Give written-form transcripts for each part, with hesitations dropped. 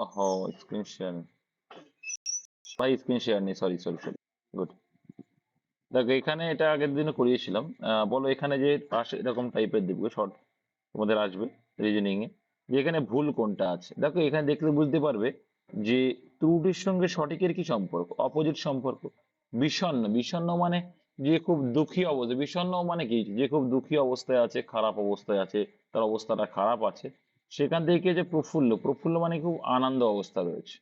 ওহো, screen share ভাই, screen share নেই, সরি সরি সরি। গুড। দেখো এখানে এটা আগের দিনে করিয়েছিলাম। বলো এখানে যে পাশে এরকম টাইপের দিবে শর্ট তোমাদের আসবে রিজনিং এ, যে এখানে ভুল কোনটা আছে। দেখো এখানে দেখলে বুঝতে পারবে যে ত্রুটির সঙ্গে সঠিকের কি সম্পর্ক, অপোজিট সম্পর্ক। বিষণ্ণ, বিষণ্ণ মানে যে খুব দুঃখী অবস্থা, বিষণ্ণ মানে কি, যে খুব দুঃখী অবস্থায় আছে, খারাপ অবস্থায় আছে, তার অবস্থাটা খারাপ আছে। সেখান থেকে যে প্রফুল্ল, প্রফুল্ল মানে খুব আনন্দ অবস্থা রয়েছে।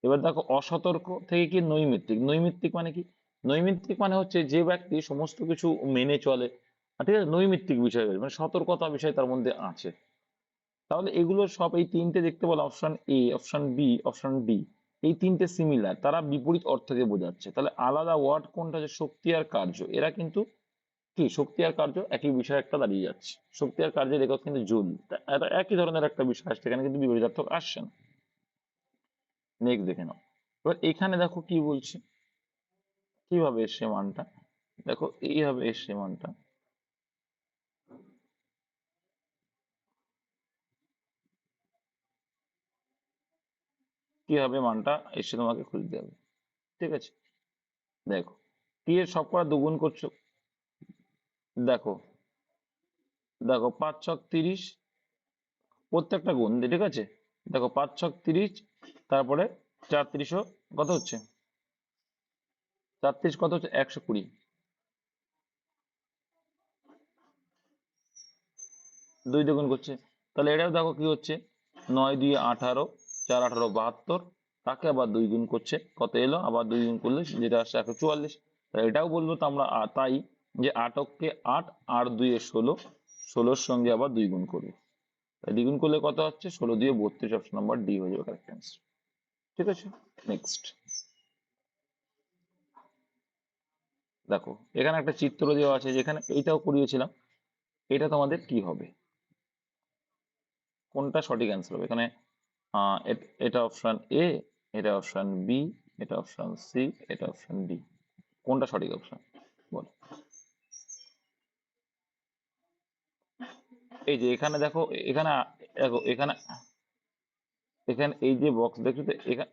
এবার দেখো অসতর্ক থেকে কি নৈমিত্তিক, নৈমিত্তিক মানে কি, নৈমিত্তিক মানে হচ্ছে যে ব্যক্তি সমস্ত কিছু মেনে চলে। ঠিক আছে, নৈমিত্তিক বিষয় রয়েছে, মানে সতর্কতা বিষয় তার মধ্যে আছে। তাহলে এগুলো সব, এই তিনটে দেখতে বলো, option A, option B, option D, এই তিনটে সিমিলার, তারা বিপরীত অর্থকে বোঝাচ্ছে। তাহলে আলাদা ওয়ার্ড কোনটা, যে শক্তি আর কার্য, এরা কিন্তু কি, শক্তি আর কার্য একই বিষয় একটা দাঁড়িয়ে যাচ্ছে। শক্তি আর কার্যের একক কিন্তু জুল, এটা একই ধরনের একটা বিষয় আসছে, এখানে কিন্তু বিপরীতার্থক আসছে না। নেক্সট দেখে নাও। এবার এখানে দেখো কি বলছে, কিভাবে এসছে মানটা। দেখো এইভাবে এসছে মানটা। কিভাবে মানটা এসে তোমাকে খুঁজতে হবে। ঠিক আছে, দেখো টি এর সবকটা দুগুণ করছো। দেখো, দেখো 5 ছক 30, প্রত্যেকটা গুণ দিয়ে, ঠিক আছে। দেখো 5 ছক 30, তারপরে 4 × 30 কত হচ্ছে, 4 × 30 কত হচ্ছে, 120। দুই দিয়ে গুণ করছে, তাহলে এটাও দেখো কি হচ্ছে, 9 × 2 = 18, 4 × 18 = 72। তাকে আবার দুই গুণ করছে, কত এলো, আবার দুই গুণ করলে যেটা আসছে 144। তাই এটাও বলবো তো আমরা, তাই যে 8 কে 8 আর 2 এ 16, 16-র সঙ্গে আবার দুই গুণ করবে। তাই দ্বিগুণ করলে কত হচ্ছে, 16 × 2 = 32, অপশন নাম্বার ডি হয়ে যাবে কারেক্ট অ্যান্সার। ঠিক আছে, নেক্সট দেখো এখানে একটা চিত্র দেওয়া আছে, যেখানে এইটাও করিয়েছিলাম। এটা তোমাদের কি হবে, কোনটা সঠিক অ্যান্সার হবে এখানে। এটা অপশন এ, এটা অপশন বি, এটা অপশন সি, এটা অপশন ডি, কোনটা সঠিক অপশন বল। এই যে এখানে দেখো, এখানে দেখো, এখানে এখানে এই যে বক্স দেখছো তো, এখানে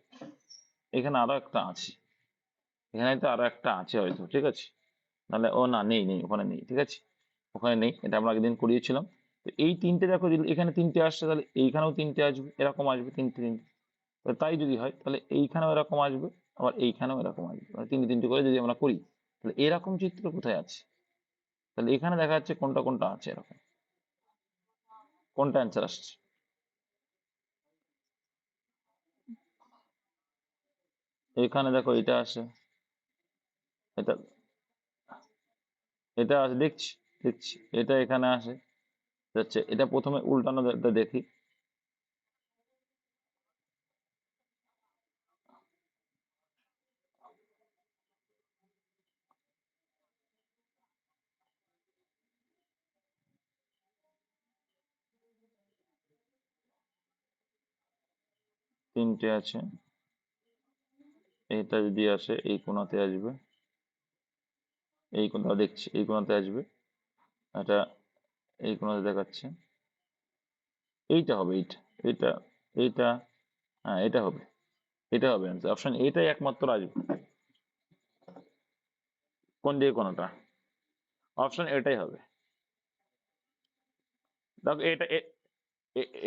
এখানে আরো একটা আছে, এখানে তো আরো একটা আছে হয়তো, ঠিক আছে। নাহলে ও না, নেই নেই, ওখানে নেই, ঠিক আছে, ওখানে নেই, এটা আমরা আগের দিন করিয়েছিলাম। তো এই তিনটে দেখো, যদি এখানে তিনটে আসছে, তাহলে এইখানেও তিনটে আসবে, এরকম আসবে তিনটে তিনটে। তাই যদি হয়, তাহলে এইখানেও এরকম আসবে, আবার এইখানেও এরকম আসবে, মানে তিনটে তিনটে করে যদি আমরা করি, তাহলে এরকম চিত্র কোথায় আছে। তাহলে এখানে দেখা যাচ্ছে কোনটা কোনটা আছে এরকম, কোনটা অ্যান্সার আসছে। এখানে দেখো এটা আসে, এটা, এটা আসে, দেখছি দেখছি, এটা এখানে আসে যাচ্ছে। এটা প্রথমে উল্টানো দেখি। তিনটে আছে, এটা যদি আসে এই কোণাতে আসবে, এই কোণটা দেখছি, এই কোণাতে আসবে, এটা এই কোণাতে দেখাচ্ছে, এইটা হবে, এইটা, এটা, এইটা, হ্যাঁ এটা হবে, এটা হবে অ্যান্সার, অপশন এটাই একমাত্র আসবে। কোন দিকে কোনটা, অপশন এটাই হবে। দেখো এটা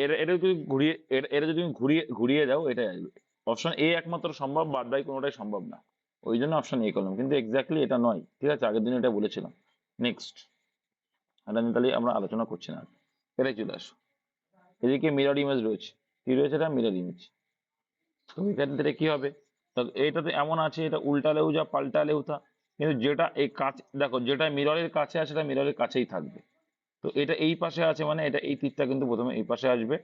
এটা এটা যদি ঘুরিয়ে, এটা যদি তুমি ঘুরিয়ে ঘুরিয়ে যাও, এটাই আসবে। অপশন এ একমাত্র সম্ভব, বাদ বাকি কোনোটাই সম্ভব না। ওই জন্য অপশন এ করলাম, কিন্তু এক্স্যাক্টলি এটা নয়, ঠিক আছে, আগের দিন এটা বলেছিলাম। নেক্সট, এটা নিয়ে তাহলে আমরা আলোচনা করছি না, এটাই চলে আসো। এদিকে মিরর ইমেজ রয়েছে, কি রয়েছে, এটা মিরর ইমেজ। তো এখান থেকে কি হবে, তা এইটাতে এমন আছে, এটা উল্টালেও যা পাল্টালেও তা, কিন্তু যেটা এই কাছে দেখো, যেটা মিররের কাছে আছে, সেটা মিররের কাছেই থাকবে। তো এটা এই পাশে আছে মানে এটা, এই তীরটা কিন্তু প্রথমে এই পাশে আসবে।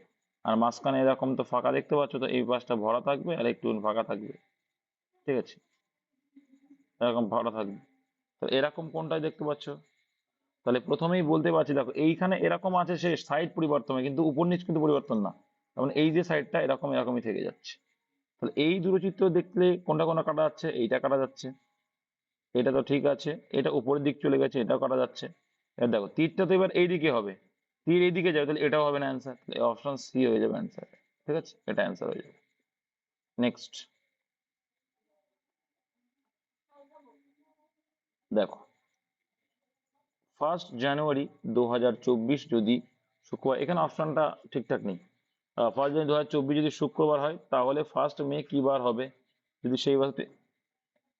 আর মাঝখানে এরকম তো ফাঁকা দেখতে পাচ্ছ, তো এই পাশটা ভরা থাকবে আর একটু ফাঁকা থাকবে, ঠিক আছে, এরকম ভরা থাকবে। তো এরকম কোনটাই দেখতে পাচ্ছ, তাহলে প্রথমেই বলতে পারছি, দেখো এইখানে এরকম আছে, সে সাইড পরিবর্তন হয়, কিন্তু উপর নিচ কিন্তু পরিবর্তন না। যেমন এই যে সাইডটা এরকম এরকমই থেকে যাচ্ছে। তাহলে এই দূরচিত্র দেখলে কোনটা কোনটা কাটা যাচ্ছে, এইটা কাটা যাচ্ছে, এটা তো ঠিক আছে, এটা উপরের দিক চলে গেছে, এটাও কাটা যাচ্ছে। এবার দেখো তীরটা তো এবার এইদিকে হবে, তীর এইদিকে যাবে, তাহলে এটাও হবে না অ্যান্সার, অপশন সি হয়ে যাবে অ্যান্সার। ঠিক আছে, এটা অ্যান্সার হয়ে যাবে। নেক্সট দেখো 1 জানুয়ারি 2024 যদি শুক্রবার, এখানে অপশনটা ঠিকঠাক নেই। 1 জানুয়ারি 2024 যদি শুক্রবার হয় তাহলে 1 মে কি বার হবে? যদি সেই বার,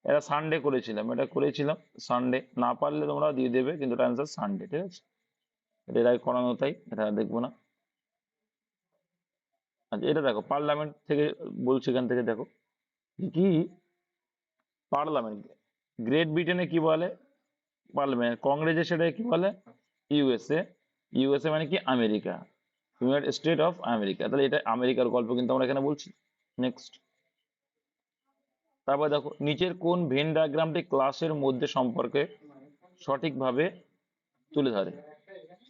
এটা সানডে করেছিলাম, সানডে। না পারলে তোমরা দিয়ে দেবে, কিন্তু এটা অ্যান্সার সানডে। ঠিক আছে, এটা এর আগে করানো, তাই এটা আর দেখবো না। আচ্ছা, এটা দেখো পার্লামেন্ট থেকে বলছি, এখান থেকে দেখো কি পার্লামেন্ট, গ্রেট ব্রিটেনে কি বলে পার্লামেন্ট, কংগ্রেসে সেটা কি বলে ইউএসএ। ইউএসএ মানে কি America, United state of America. তাহলে এটা আমেরিকার গল্প কিন্তু আমরা এখানে বলছি। নেক্সট, তারপর দেখো নিচের কোন ভেন ডায়াগ্রামটি ক্লাসের মধ্যে সম্পর্কে সঠিকভাবে তুলে ধরে?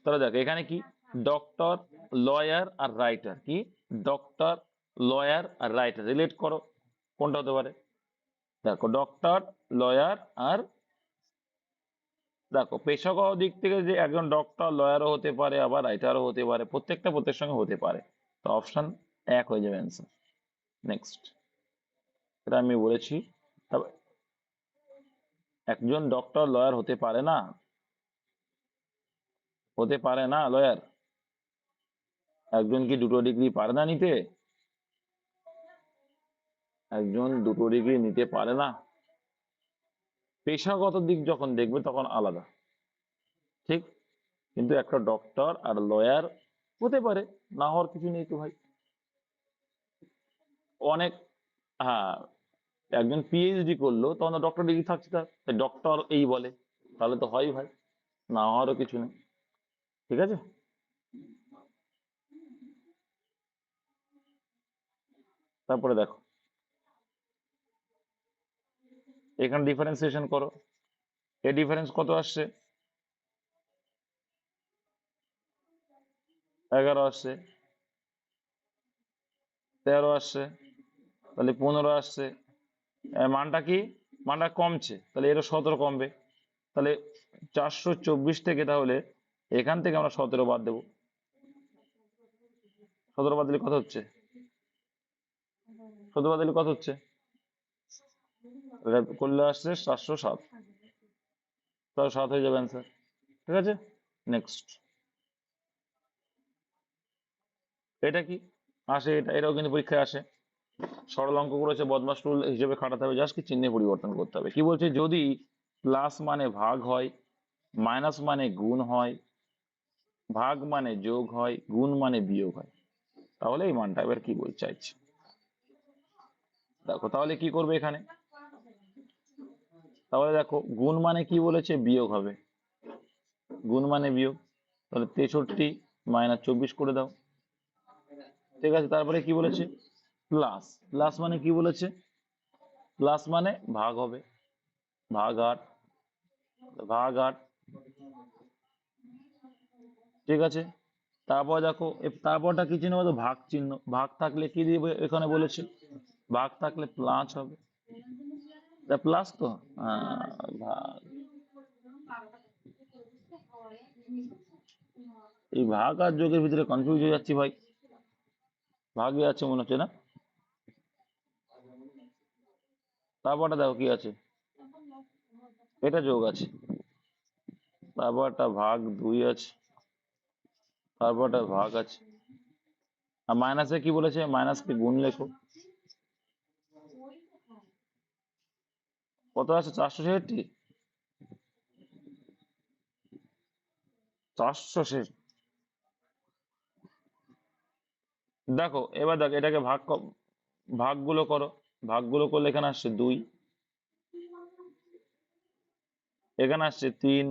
তাহলে দেখো এখানে কি ডক্টর, লয়ার আর রাইটার, কি ডক্টর, লয়ার আর রাইটার রিলেট করো, কোনটা হতে পারে? দেখো ডক্টর, লয়ার আর, দেখো পেশাগত দিক থেকে যে একজন ডক্টর লয়ারও হতে পারে, আবার রাইটারও হতে পারে, প্রত্যেকটা প্রত্যেকের সঙ্গে হতে পারে। তো অপশন এক হয়ে যাবে অ্যান্সার। নেক্সট, এটা আমি বলেছি। তবে একজন ডক্টর লয়ার হতে পারে না, হতে পারে না লয়ার? একজন কি দুটো ডিগ্রি পারে না নিতে? একজন দুটো ডিগ্রি নিতে পারে না? পেশাগত দিক যখন দেখবে তখন আলাদা, ঠিক। কিন্তু একটা ডক্টর আর লয়ার হতে পারে, না হওয়ার কিছু নেই তো ভাই। অনেক, হ্যাঁ, একজন পিএইচডি করলো তখন ডক্টর ডিগ্রি থাকছে, তার ডক্টর এই বলে, তাহলে তো হয় ভাই, না হওয়ারও কিছু নেই। ঠিক আছে, তারপরে দেখো এখানে ডিফারেন্সিয়েশন করো। এ ডিফারেন্স কত আসছে? 11 আসছে, 13 আসছে, তাহলে 15 আসছে। মানটা কি, মানটা কমছে, তাহলে এরও 17 কমবে। তাহলে 424 থেকে, তাহলে এখান থেকে আমরা 17 বাদ দেবো। 17 বাদ দিলে কত হচ্ছে? 17 বাদ দিলে কত হচ্ছে? এটা করলে আসছে 707, তাহলে 7 হয়ে যাবে অ্যান্সার। ঠিক আছে, নেক্সট, এটা কি আসে, এটাও কিন্তু পরীক্ষায় আসে। সরল অঙ্ক করেছে, বদমাস রুল হিসেবে খাটাতে হবে, জাস্ট কি চিহ্নে পরিবর্তন করতে হবে। কি বলছে, যদি প্লাস মানে ভাগ হয়, মাইনাস মানে গুণ হয়, ভাগ মানে যোগ হয়, গুণ মানে বিয়োগ হয়, তাহলে এই মানটা এবার কি বলতে চাইছে? দেখো তাহলে কি করবে এখানে, তাহলে দেখো গুণ মানে কি বলেছে, বিয়োগ হবে, গুণ মানে বিয়োগ, তাহলে 63 - 24 করে দাও। ঠিক আছে, তারপরে কি বলেছে, প্লাস, প্লাস মানে কি বলেছে, প্লাস মানে ভাগ হবে, ভাগ 8, ভাগ 8। ঠিক আছে, তারপর দেখো তারপরটা কি চিহ্ন বলতো, ভাগ চিহ্ন, ভাগ থাকলে কি দিবে এখানে বলেছে, ভাগ থাকলে প্লাস হবে, প্লাস তো, ভাগ, এই ভাগ আর যোগের ভিতরে কনফিউজ হয়ে যাচ্ছি ভাই, ভাগই আছে মনে হচ্ছে না। তারপরটা দেখো কি আছে, এটা যোগ আছে, তারপরটা ভাগ 2 আছে, তারপরটা ভাগ আছে, আর মাইনাসে কি বলেছে, মাইনাসকে গুণ লেখো। কত আছে, 466, 400। দেখো এবার দেখো এটাকে ভাগগুলো করো, ভাগগুলো করলে এখানে আসছে 2, এখানে আসছে 3।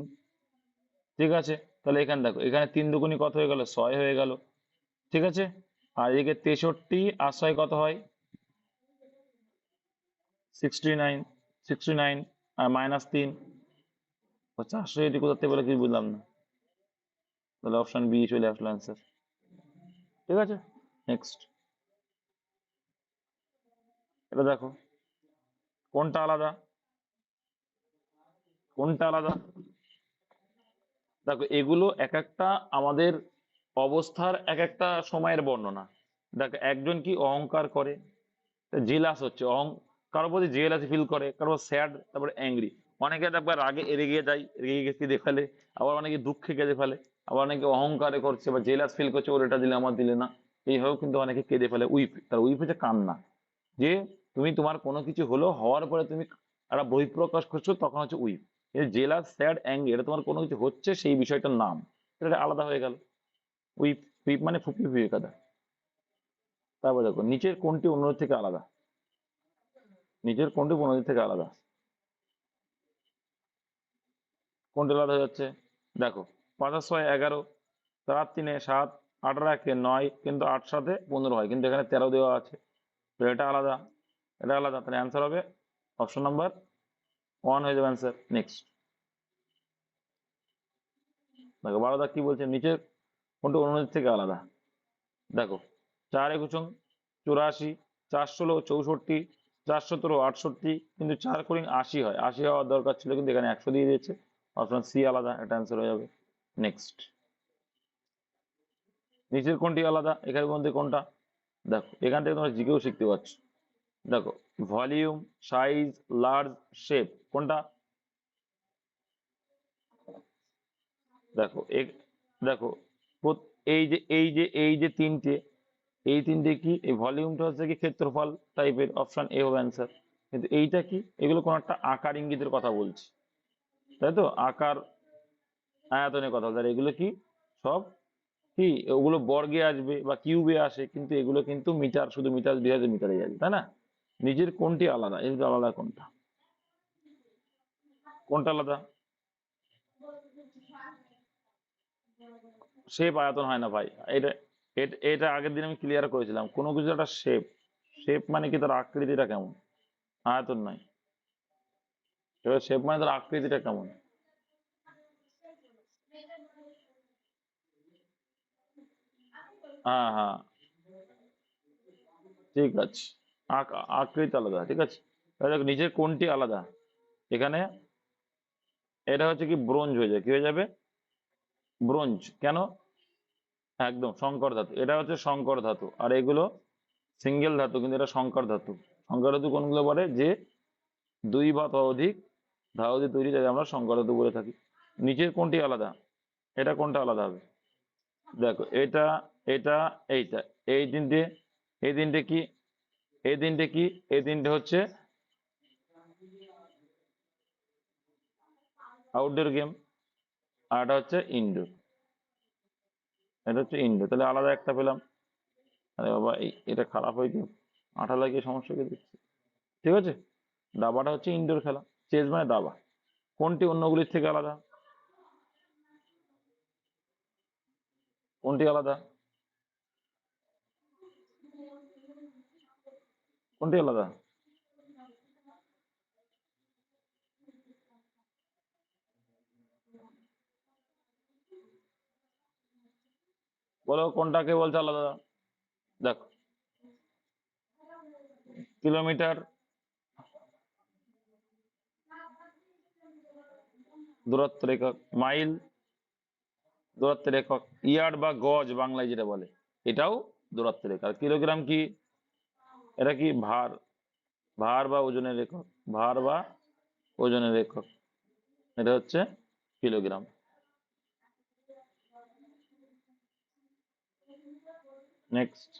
ঠিক আছে, তাহলে এখানে দেখো, এখানে 3 দুগুণী কত হয়ে গেল, 6 হয়ে গেল। ঠিক আছে, আর এদিকে 63 আর 6 কত হয়, 69, 69 আর -3, 400 কোথা থেকে বলে কি বুঝলাম না, তাহলে অপশন বি চলে আসলো অ্যান্সার। ঠিক আছে, নেক্সট, এটা দেখো কোনটা আলাদা, কোনটা আলাদা। দেখো এগুলো এক একটা আমাদের অবস্থার এক একটা সময়ের বর্ণনা। দেখো একজন কি অহংকার করে, জেলাস হচ্ছে কারোর প্রতি জেলাসি ফিল করে, কারোর স্যাড, তারপরে অ্যাংরি। অনেকে দেখবে রাগে রেগে যায়, রেগে কেঁদে ফেলে, আবার অনেকে দুঃখে কেঁদে ফেলে, আবার অনেকে অহংকারে করছে বা জেলাস ফিল করছে, ওর এটা দিলে আমার দিলে না, এইভাবেও কিন্তু অনেকে কেঁদে ফেলে। উইপ, তার উইপ হচ্ছে কান্না। যে তুমি তোমার কোনো কিছু হলো, হওয়ার পরে তুমি একটা বহিঃপ্রকাশ করছো, তখন হচ্ছে উইপ। জেলাস, স্যাড, অ্যাংরি, এটা তোমার কোনো কিছু হচ্ছে সেই বিষয়টার নাম, এটা আলাদা হয়ে গেল। উইপ, উইপ মানে ফুপিয়ে ফুপিয়ে কাঁদা। তারপর দেখো নিচের কোনটি অন্যদের থেকে আলাদা, নিচের কোনটি অন্যদের থেকে আলাদা, কোনটা আলাদা হয়ে যাচ্ছে? দেখো, ৫ আর ৬ ১১, ৪ আর ৩ ৭, ৮ আর ১ ৯, কিন্তু ৮ ৭ ১৫ হয়, কিন্তু এখানে ১৩ দেওয়া আছে, তো এটা আলাদা, এটা আলাদা, তাহলে অ্যান্সার হবে অপশন নাম্বার 1 হয়ে যাবে অ্যান্সার। নেক্সট দেখো ১২ দাগ কি বলছে, নিচের কোনটি অন্যদের থেকে আলাদা। দেখো, ৪ একুশ ৮৪, ৪ ১৬ ৬৪, ৪ ১৭ ৬৮, কিন্তু ৪ কুড়ি ৮০ হয়, ৮০ হওয়ার দরকার ছিল, কিন্তু এখানে ১০০ দিয়ে দিয়েছে। অপশন সি আলাদা, এটা অ্যান্সার হয়ে যাবে। নেক্সট, নিচের কোনটি আলাদা, এখানের মধ্যে কোনটা? দেখো, এখান থেকে তোমরা জিকেও শিখতে পারছো। দেখো, ভলিউম, সাইজ, লার্জ, শেপ, কোনটা? দেখো দেখো, এই যে তিনটে, এই তিনটে কি? এই ভলিউমটা হচ্ছে কি ক্ষেত্রফল টাইপের, অপশন এ হবে অ্যান্সার। কিন্তু এইটা কি? এগুলো কোন একটা আকার ইঙ্গিতের কথা বলছে, তাই তো? আকার, আয়তনের কথা বলছে। আর এগুলো কি? সব কি? ওগুলো বর্গে আসবে বা কিউবে আসে, কিন্তু এগুলো কিন্তু মিটার, শুধু মিটার ২০০০ মিটারে যাবে, তাই না? নিজের কোনটি আলাদা, এর আলাদা কোনটা? কোনটা আলাদা? শেপ আয়তন হয় না ভাই। এটা এটা আগের দিন আমি ক্লিয়ার করেছিলাম, কোনো কিছু একটা শেপ, শেপ মানে কি? তার আকৃতিটা কেমন, আয়তন নয়। এবার শেপ মানে তার আকৃতিটা কেমন। হ্যাঁ হ্যাঁ, ঠিক আছে। আকৃতি আলাদা, ঠিক আছে। এবার দেখো, নিচের কোনটি আলাদা, এখানে এটা হচ্ছে কি ব্রোঞ্জ হয়ে যায়, কি হয়ে যাবে? ব্রোঞ্জ। কেন? একদম সংকর ধাতু, এটা হচ্ছে সংকর ধাতু, আর এগুলো সিঙ্গেল ধাতু, কিন্তু এটা সংকর ধাতু। সংকর ধাতু কোনগুলো বলে? যে দুই বা ততোধিক ধাতু দিয়ে তৈরি, যাকে আমরা সংকর ধাতু বলে থাকি। নিচের কোনটি আলাদা, এটা কোনটা আলাদা হবে? দেখো, এটা, এটা, এইটা, এই তিনটে, এই তিনটে কি? এই তিনটে কি? এই তিনটে হচ্ছে আউটডোর গেম, আর এটা হচ্ছে ইনডোর, এটা হচ্ছে ইনডোর। তাহলে আলাদা একটা পেলাম। আরে বাবা, এটা খারাপ হয়েছে, আঠা লাগিয়ে সমস্যা কি দেখছি। ঠিক আছে, দাবাটা হচ্ছে ইনডোর খেলা, চেস মানে দাবা। কোনটি অন্যগুলির থেকে আলাদা, কোনটি আলাদা, কোনটি আলাদা? বলো কোনটাকে বলছে আলাদা। দেখো, কিলোমিটার দূরত্বের একক, মাইল দূরত্বের একক, ইয়ার্ড বা গজ বাংলায় যেটা বলে, এটাও দূরত্বের একক। আর কিলোগ্রাম কি? এটা কি ভার, ভার বা ওজনের একক, ভার বা ওজনের একক, এটা হচ্ছে kilogram. Next,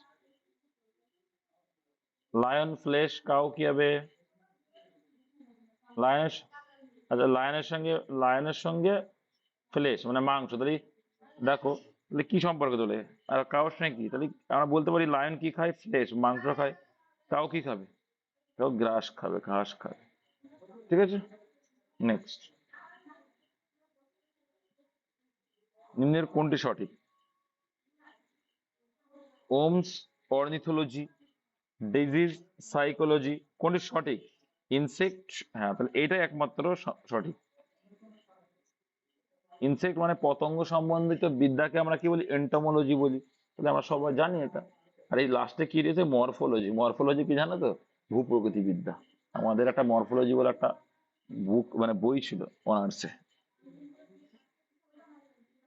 lion flash cow কি হবে? লায়নের, আচ্ছা, লায়নের সঙ্গে ফ্লেশ মানে মাংস, তাহলে দেখো, তাহলে কি সম্পর্ক তোলে? আর কাউর সঙ্গে কি? তাহলে আমরা বলতে পারি লায়ন কি খায়? ফ্লেশ, মাংস খায়। কাউ কি খাবে? কাউ গ্রাস খাবে, ঘাস খাবে। ঠিক আছে। নেক্সট, নিম্নের কোনটি সঠিক? ওমস অর্নিথোলজি, ডিজিজ সাইকোলজি, কোনটি সঠিক? ইনসেক্ট, হ্যাঁ, তাহলে এইটাই একমাত্র সঠিক। ইনসেক্ট মানে পতঙ্গ সম্বন্ধিত বিদ্যাকে আমরা কি বলি? এন্টোমোলজি বলি। তাহলে আমরা সবাই জানি এটা। আর এই লাস্টে কি রয়েছে? মরফোলজি। মরফোলজি কি জানো তো? ভূপ্রকৃতি বিদ্যা। আমাদের একটা মরফোলজি বলে একটা বুক মানে বই ছিল অনার্সে।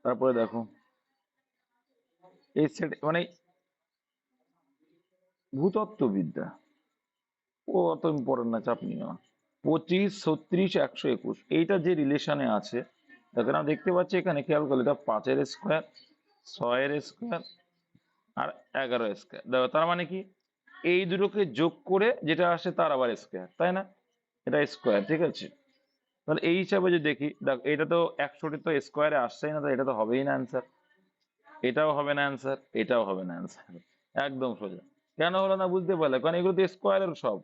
তারপরে দেখো, এই সেট মানে ভূতত্ত্ব বিদ্যা, ও অত ইম্পর্টেন্ট না, চাপ নিও না। 25, 36, 121 এইটা যে রিলেশনে আছে, দেখেন আমরা দেখতে পাচ্ছি এখানে, খেয়াল করলে এটা 5-এর স্কোয়ার, 6-এর স্কোয়ার আর 11-এর স্কোয়ার। দেখো তার মানে কি, এই দুটোকে যোগ করে যেটা আসে তার আবার স্কোয়ার, তাই না? এটা স্কোয়ার, ঠিক আছে। তাহলে এই হিসাবে যদি দেখি, দেখো এটা তো 100টি তো স্কোয়ারে আসছেই না, তো এটা তো হবেই না অ্যান্সার। এটাও হবে না অ্যান্সার, এটাও হবে না অ্যান্সার। একদম সোজা। কেন হলো না বুঝতে পারলে? কারণ এগুলো তো স্কোয়ারের সব।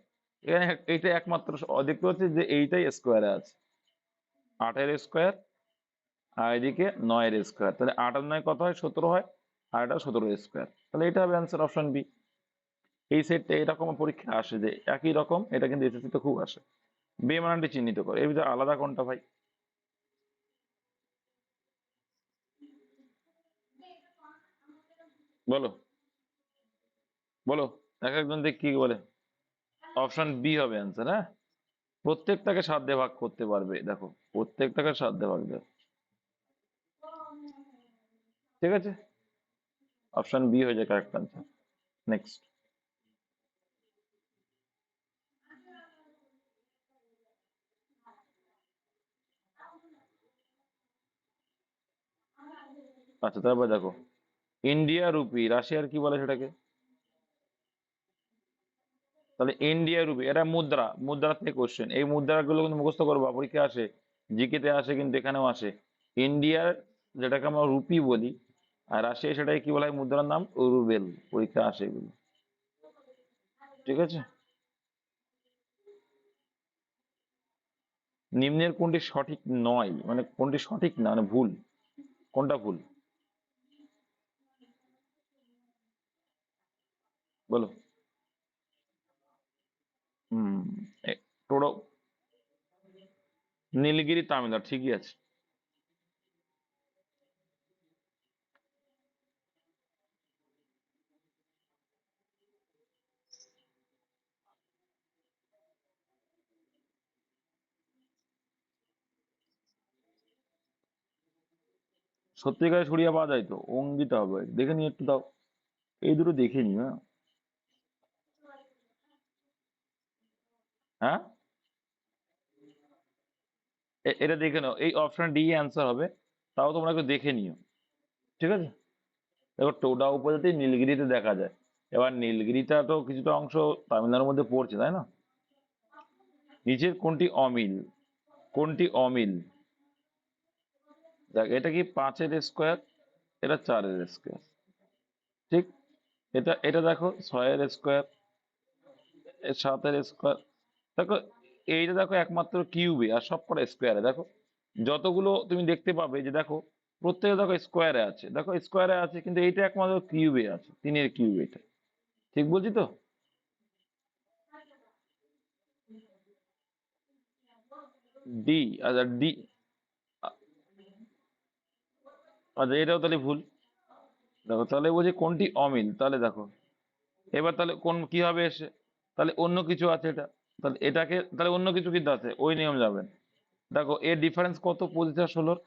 এখানে এইটা একমাত্র দেখতে পাচ্ছি যে এইটাই স্কোয়ারে আছে, 8-এর স্কোয়ার আর এদিকে 9-এর স্কোয়ার। তাহলে 8 আর 9 কত হয়? 17 হয়। আর এটা 17-এর স্কোয়ার। তাহলে এটা হবে অ্যান্সার, অপশন বি। এই সেটটা এরকম পরীক্ষা আসে যে একই রকম, এটা কিন্তু এসএসসি তে খুব আসে। বেমানানটি চিহ্নিত করে, এর ভিতরে আলাদা কোনটা ভাই? বলো, বলো, এক একজন দেখ কি বলে। অপশন বি হবে অ্যান্সার, হ্যাঁ। প্রত্যেকটাকে 7 দিয়ে ভাগ করতে পারবে, দেখো প্রত্যেকটাকে 7 দিয়ে ভাগ দেবে। ঠিক আছে, অপশন বি হয়ে যায় কারেক্ট আনসার। নেক্সট। আচ্ছা তারপর দেখো, ইন্ডিয়া রুপি, রাশিয়ার কি বলে সেটাকে? তাহলে ইন্ডিয়া রুপি, এটা মুদ্রা, মুদ্রা থেকে কোশ্চেন। এই মুদ্রাগুলো কিন্তু মুখস্থ করবা, পরীক্ষা আসে, জিকে তে আসে, কিন্তু এখানেও আসে। ইন্ডিয়ার যেটাকে আমরা রুপি বলি, আর রাশিয়া সেটাকে কি বলা হয় মুদ্রার নাম? রুবেল। পরীক্ষা আসে এগুলো, ঠিক আছে। নিম্নের কোনটি সঠিক নয়, মানে কোনটি সঠিক না, মানে ভুল, কোনটা ভুল? বলো। হম। টোটো, নীলগিরি তামিলনাড়ু, ঠিকই আছে। সত্যিকারে ছড়িয়ে পাওয়া যায় তো, অঙ্গিতে হবে, দেখে নিয়ে একটু দাও। এই দুটো দেখে নি, হ্যাঁ। হ্যাঁ, এটা দেখে নাও, এই অপশন ডি অ্যান্সার হবে। তাও তোমরা একটু দেখে নিও, ঠিক আছে। দেখো টোডা উপজাতি নীলগিরিতে দেখা যায়। এবার নীলগিরিটা তো কিছুটা অংশ তামিলনাড়ুর মধ্যে পড়ছে, তাই না? নিচের কোনটি অমিল? কোনটি অমিল? দেখ, এটা কি 5-এর স্কোয়ার, এটা 4-এর স্কোয়ার, ঠিক। এটা এটা দেখো 6-এর স্কোয়ার, 7-এর স্কোয়ার। দেখো এইটা দেখো একমাত্র কিউবে, আর সব কটা স্কোয়ারে। দেখো যতগুলো তুমি দেখতে পাবে যে, দেখো প্রত্যেকে দেখো স্কোয়ারে আছে, দেখো স্কোয়ারে আছে, কিন্তু এইটা একমাত্র কিউবে আছে, 3-এর কিউব এটা। ঠিক বলছি তো? ডি। আচ্ছা ডি। আচ্ছা এটাও তাহলে ভুল। দেখো তাহলে বলছি কোনটি অমিল, তাহলে দেখো এবার তাহলে কোন কি হবে এসে, তাহলে অন্য কিছু আছে এটা। তাহলে এটাকে তাহলে অন্য কিছু কিন্তু আছে, ওই নিয়ম যাবেন। দেখো এর ডিফারেন্স কত? 25 আর 16,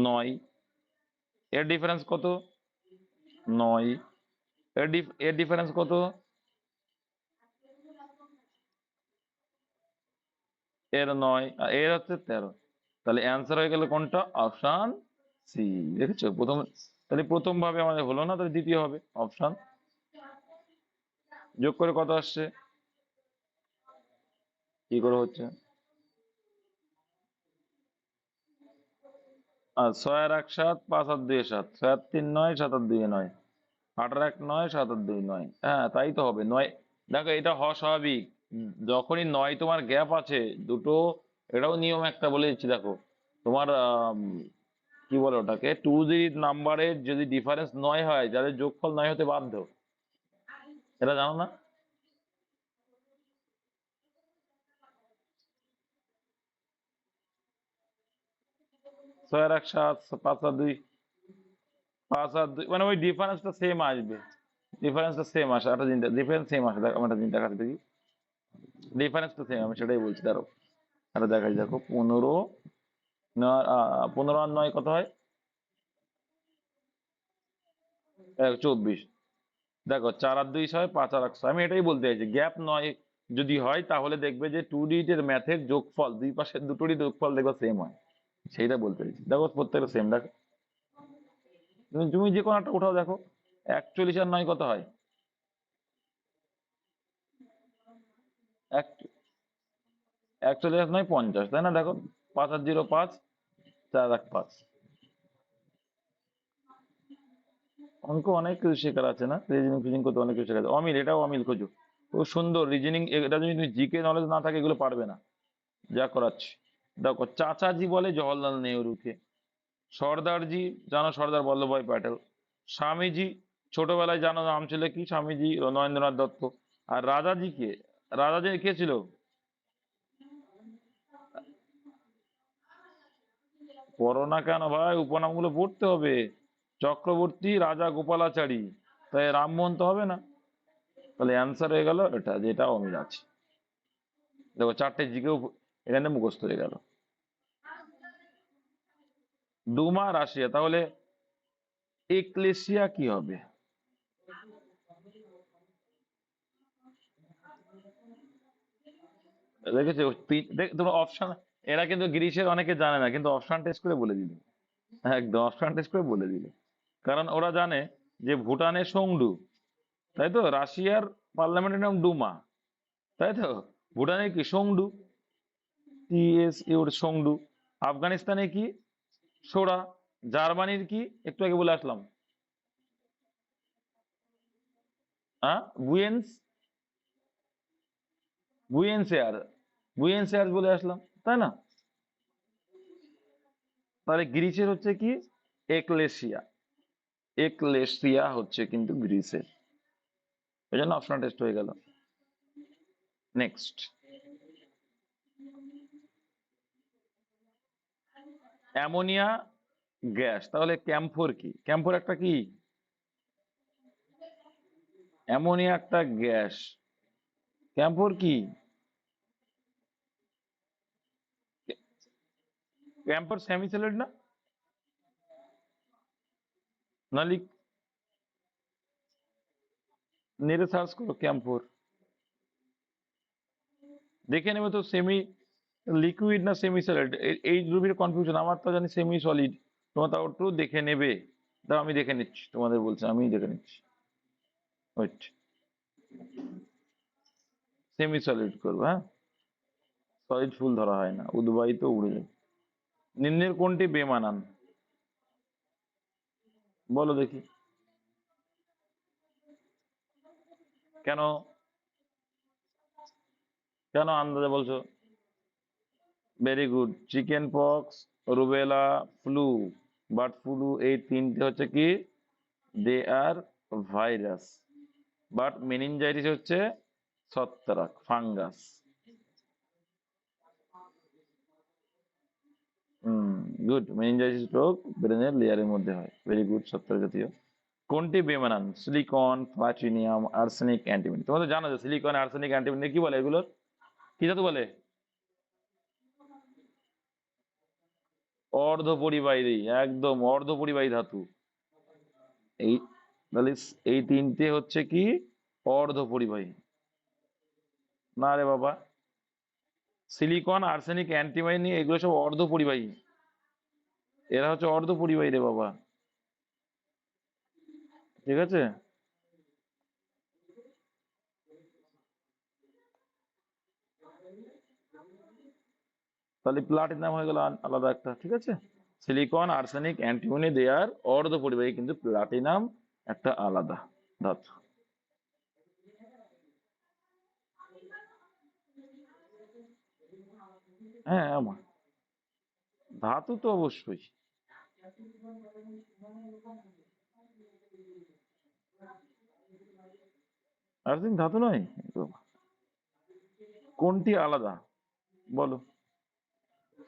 9। এর ডিফারেন্স কত? 9। এর ডিফারেন্স কত? এর 9, আর এর হচ্ছে 13। তাহলে অ্যান্সার হয়ে গেল কোনটা? Option C. দেখেছো প্রথম, তাহলে প্রথম ভাবে আমাদের হলো না, তাহলে দ্বিতীয় হবে অপশন। যোগ করে কত আসছে? কি করে হচ্ছে? আর 6 আর 1 7, 5 আর 2 7, 6 আর 3 9, 7 আর 2 9, 8 আর 1 9, 7 আর 2 9। হ্যাঁ তাই তো হবে 9। দেখো এটা হওয়া স্বাভাবিক, যখনই 9 তোমার গ্যাপ আছে দুটো। এটাও নিয়ম একটা বলে দিচ্ছি, দেখো তোমার কি বলে ওটাকে, 2 ডিজিট নাম্বারের যদি ডিফারেন্স 9 হয়, যাদের যোগফল 9 হতে বাধ্য। এটা জানো না? 6 আর 1 7, 5 আর 2, 5 আর 2, মানে ওই ডিফারেন্সটা সেম আসবে। ডিফারেন্সটা সেম আসে, একটা জিনিস ডিফারেন্স সেম আসে, দেখো আমি একটা জিনিস দেখাচ্ছি দেখি। ডিফারেন্সটা সেম, আমি সেটাই বলছি, দাঁড়াও। একটা দেখাই, দেখো 15, 15 আর 9 কত হয়? 24। দেখো 4 আর 2 6, 5 আর 1 6, আমি এটাই বলতে চাইছি, গ্যাপ 9। যদি হয় তাহলে দেখবে যে 2D এর ম্যাথের যোগফল, দুই পাশের দুটোরই যোগফল দেখবে সেম হয়। সেইটা বলতে চাইছি, দেখো প্রত্যেকটা সেম। দেখো তুমি তুমি যে কোনো একটা উঠাও, দেখো 41 আর 9 কত হয়? 41 আর 9 50, তাই না? দেখো 5 আর 0 5, 4 আর 1 5। অঙ্ক অনেক কিছু শেখার আছে না, রিজনিং ফিজিং করতে অনেক কিছু শেখা আছে। অমিল, এটাও অমিল খোঁজো। ও সুন্দর রিজনিং, এটা যদি তুমি জিকে নলেজ না থাকে এগুলো পারবে না যা করাচ্ছি। দেখো, চাচাজি বলে জওহরলাল নেহরুকে। সর্দারজি, জানো সর্দার বল্লভভাই প্যাটেল। স্বামীজি, ছোটবেলায় জানো নাম ছিল কি? স্বামীজি নরেন্দ্রনাথ দত্ত। আর রাজাজি কে? রাজাজি কে ছিল? পড়ো না কেন ভাই? উপনামগুলো পড়তে হবে। চক্রবর্তী, রাজা গোপালাচারী। তাই রামমোহন তো হবে না। তাহলে অ্যান্সার হয়ে গেল এটা, যেটা অমিল আছে। দেখো চারটে জিকেও এখানে মুখস্থ হয়ে গেল। ডুমা রাশিয়া, তাহলে এক্লেসিয়া কি হবে? দেখেছো? তোমার অপশন, এরা কিন্তু গ্রিসের অনেকে জানে না, কিন্তু অপশন টেস্ট করে বলে দিল। একদম অপশন টেস্ট করে বলে দিল। কারণ ওরা জানে যে ভুটানের সংডু, তাই তো? রাশিয়ার পার্লামেন্টের নাম ডুমা, তাই তো? ভুটানের কি? সংডু। ইউর সংডু। আফগানিস্তানে কি? সোরা। জার্মানির কি? একটু আগে বলে আসলাম। হ্যাঁ, Buenos, Buenos air, Buenos air বলে আসলাম, তাই না? তাহলে গ্রিসের হচ্ছে কি? একলেশিয়া। একলেশিয়া হচ্ছে কিন্তু গ্রিসের। এই জন্য অপশন টেস্ট হয়ে গেল। নেক্সট, অ্যামোনিয়া গ্যাস, তাহলে ক্যাম্ফর কি? ক্যাম্ফর একটা কি? অ্যামোনিয়া একটা গ্যাস। ক্যাম্ফর কি? ক্যাম্ফর সেমিসলিড না? নালি, নেড়ে সার্চ করো ক্যাম্ফর, দেখে নেবে তো। সেমি লিকুইড না সেমি সলিড, এই দুটোর কনফিউশন। আমার তো জানি সেমি সলিড, তোমার তাও একটু দেখে নেবে। দাও আমি দেখে নিচ্ছি, তোমাদের বলছি, আমি দেখে নিচ্ছি। ওয়েট, সেমি সলিড করবো, হ্যাঁ। সলিড ফুল ধরা হয় না, উদ্বায়িত উড়ে যায়। নিম্নের কোনটি বেমানান? বলো দেখি। কেন? কেন আন্দাজে বলছো? Very good. Chicken pox, rubella, flu, bird flu, এই তিনটে হচ্ছে কি? দে আর ভাইরাস। বাট মেনিনজাইটিস হচ্ছে ছত্রাক, ফাঙ্গাস। হুম, গুড। মেনিনজাইটিস রোগ ব্রেনের লেয়ারের মধ্যে হয়। ভেরি গুড, ছত্রাক জাতীয়। কোনটি বেমানান? Silicon, platinum, arsenic, antimony. তোমরা তো জানো যে সিলিকন, আর্সেনিক, অ্যান্টিমনি কি বলে এগুলোর? কি ধাতু বলে? অর্ধপরিবাহী, একদম অর্ধপরিবাহী ধাতু। এই, তাহলে এই তিনটে হচ্ছে কি? অর্ধপরিবাহী। না রে বাবা, সিলিকন, আর্সেনিক, অ্যান্টিমনি এগুলো সব অর্ধপরিবাহী। এরা হচ্ছে অর্ধপরিবাহী রে বাবা। ঠিক আছে। তাহলে প্লাটিনাম হয়ে গেল আলাদা একটা, ঠিক আছে। সিলিকন, আর্সেনিক, অ্যান্টিমনি দেয়ার অর্ধপরিবাহী, কিন্তু প্লাটিনাম একটা আলাদা ধাতু। হ্যাঁ আমার, ধাতু তো অবশ্যই। আর্সেনিক ধাতু নয়? কোনটি আলাদা? বলো।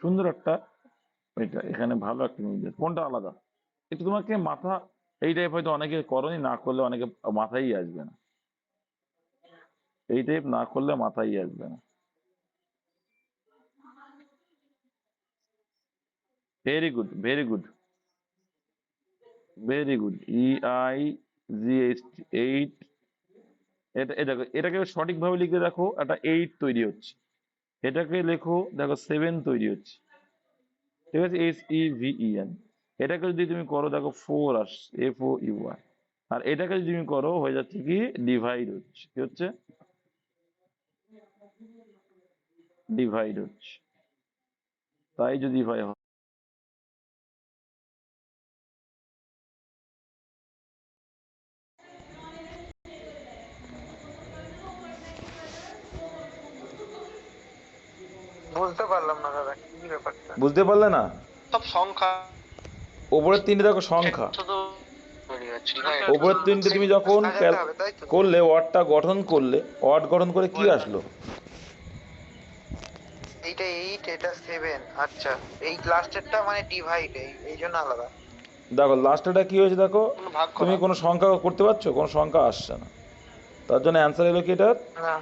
সুন্দর একটা, এটা এখানে ভালো একটা নির্দেশ। কোনটা আলাদা? একটু তোমাকে মাথা, এই টাইপ হয়তো অনেকে করনি, না করলে অনেকে মাথায় আসবে না। এই টাইপ না করলে মাথায় আসবে না। Very good, very good, very good. EIGHT, eight এটা এই দেখো, এটাকে সঠিকভাবে লিখে দেখো, একটা 8 তৈরি হচ্ছে। এটাকে লেখো, দেখো 7 তৈরি হচ্ছে। ঠিক আছে, SEVEN। এটাকে যদি তুমি করো, দেখো 4 আসছে, FOUR। আর এটাকে যদি তুমি করো, হয়ে যাচ্ছে কি ডিভাইড হচ্ছে। কি হচ্ছে? ডিভাইড হচ্ছে। তাই যদি হয়, বুঝতে পারলাম না দাদা কি ব্যাপারটা। বুঝতে পারলে না? সব সংখ্যা ওপরের তিনটে দেখো সংখ্যা, শুধু তৈরি হচ্ছে, ওপরের তিনটে তুমি যখন সাজাতে হবে তাই তো? করলে, ওয়ার্ডটা গঠন করলে, ওয়ার্ড গঠন করে কি আসলো? এইটা 8, এটা 7। আচ্ছা, এই লাস্টেরটা মানে ডিভাইড, এই জন্য আলাদা। দেখো লাস্টেটা কি হয়েছে, দেখো কোনো ভাগ তুমি করা কোনো সংখ্যা করতে পারছো? কোনো সংখ্যা আসছে না। তার জন্য অ্যান্সার এলো কি এটা? না,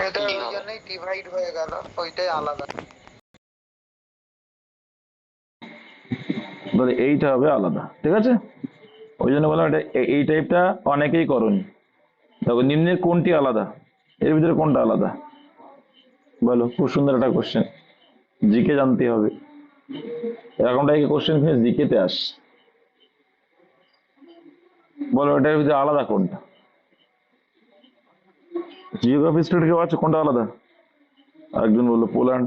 এটা ওই জন্যই ডিভাইড হয়ে গেল, ওইটাই আলাদা। ধরে এইটা হবে আলাদা, ঠিক আছে? ওই জন্য বললাম এটা এই টাইপটা অনেকেই করনি। দেখো নিম্নের কোনটি আলাদা, এর ভিতরে কোনটা আলাদা বলো? খুব সুন্দর একটা কোশ্চেন, জিকে জানতে হবে। এরকম টাইপের কোশ্চেন কিন্তু জিকে তে আসে। বলো এটার ভিতরে আলাদা কোনটা? জিওগ্রাফি স্টুডেন্ট কেউ আছে, কোনটা আলাদা? একজন বললো পোল্যান্ড,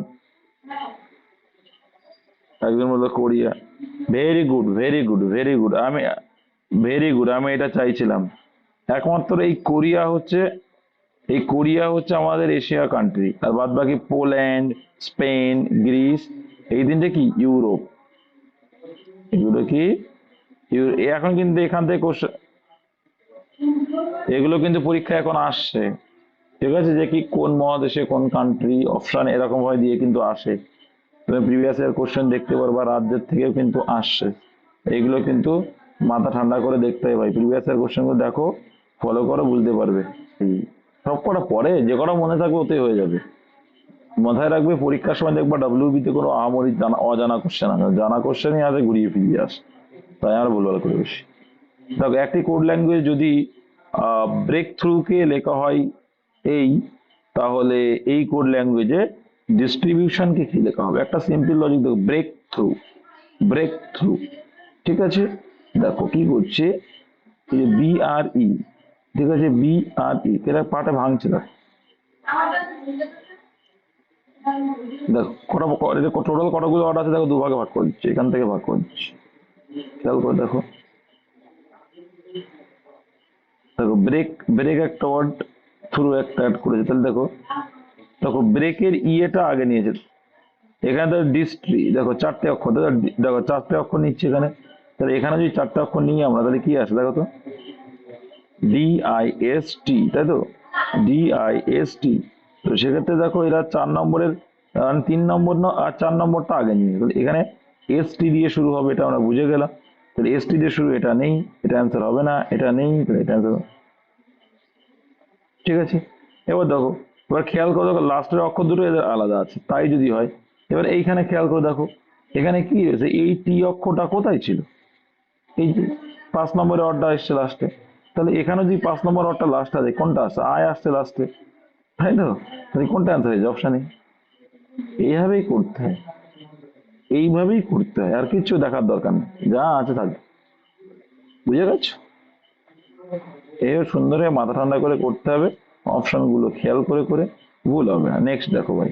একজন বললো Korea. Very good, very good, very good. Very good, আমি এটা চাইছিলাম। একমাত্র এই কোরিয়া হচ্ছে আমাদের এশিয়া কান্ট্রি, আর বাদ বাকি পোল্যান্ড, স্পেন, গ্রিস, এই তিনটে কি ইউরোপ। এগুলো কি এখন কিন্তু এখান থেকে এগুলো কিন্তু পরীক্ষা এখন আসছে। ঠিক আছে, যে কি কোন মহাদেশে কোন কান্ট্রি, অপশন এরকম ভাবে দিয়ে কিন্তু আসে। তুমি প্রিভিয়াস ইয়ার কোশ্চেন দেখতে পারবা, রাজ্যের থেকেও কিন্তু আসছে। এইগুলো কিন্তু মাথা ঠান্ডা করে দেখতে হবে ভাই, প্রিভিয়াস ইয়ার কোশ্চেন গুলো দেখো, ফলো করো, বুঝতে পারবে। এই সব কটা পরে যে কটা মনে থাকবে ওতেই হয়ে যাবে। মাথায় রাখবে, পরীক্ষার সময় দেখবা WB তে কোনো আহামরি অজানা কোশ্চেন আসে না। জানা কোশ্চেনই আসে, ঘুরিয়ে ফিরিয়ে আসে। তাই আর ভুলভাল করে বেশি। দেখো একটি কোড ল্যাঙ্গুয়েজ যদি ব্রেক থ্রু কে লেখা হয় এই, তাহলে এই কোড ল্যাঙ্গুয়েজে ডিস্ট্রিবিউশনকে কি লেখা হবে? একটা সিম্পল লজিক দেখো, ব্রেক থ্রু, ব্রেক থ্রু। ঠিক আছে, দেখো কি করছে, এই যে BRE, ঠিক আছে, BRE এরা পাটা ভাঙছে। দেখো টোটাল কতগুলো ওয়ার্ড আছে, দেখো দুভাগে ভাগ করে দিচ্ছে, এখান থেকে ভাগ করে দিচ্ছে। খেয়াল করে দেখো, দেখো ব্রেক, ব্রেক একটা ওয়ার্ড, থ্রু একটা অ্যাড করেছে। তাহলে দেখো, দেখো ব্রেকের ইয়েটা আগে নিয়েছে। এখানে তো ডিস্ট্রি, দেখো চারটে অক্ষর, দেখো চারটে অক্ষর নিচ্ছে এখানে। তাহলে এখানে যদি চারটে অক্ষর নিই আমরা, তাহলে কি আসে দেখো তো, DIST, তাই তো, DIST। তো সেক্ষেত্রে দেখো এরা 4 নম্বরের, 3 নম্বর না আর 4 নম্বরটা আগে নিয়ে, তাহলে এখানে ST দিয়ে শুরু হবে, এটা আমরা বুঝে গেলাম। তাহলে ST দিয়ে শুরু, এটা নেই, এটা অ্যান্সার হবে না, এটা নেই, তাহলে এটা অ্যান্সার। ঠিক আছে, এবার দেখো, এবার খেয়াল করো, দেখো লাস্টের অক্ষর দুটো এদের আলাদা আছে, তাই যদি হয়। এবার এইখানে খেয়াল করে দেখো, এখানে কি হয়েছে, এই টি অক্ষরটা কোথায় ছিল? এই যে 5 নম্বরের অর্ডার এসছে লাস্টে। তাহলে এখানে যদি 5 নম্বর অর্ডার লাস্ট আছে, কোনটা আসছে? আয় আসছে লাস্টে, তাই তো? তাহলে কোনটা অ্যান্সার হয়েছে? অপশানে। এইভাবেই করতে হয়, এইভাবেই করতে হয়, আর কিছু দেখার দরকার নেই, যা আছে থাকবে। বুঝে গেছো? এই সুন্দরভাবে মাথা ঠান্ডা করে করতে হবে, অপশন গুলো খেয়াল করে করে, ভুল হবে না। নেক্সট দেখো ভাই,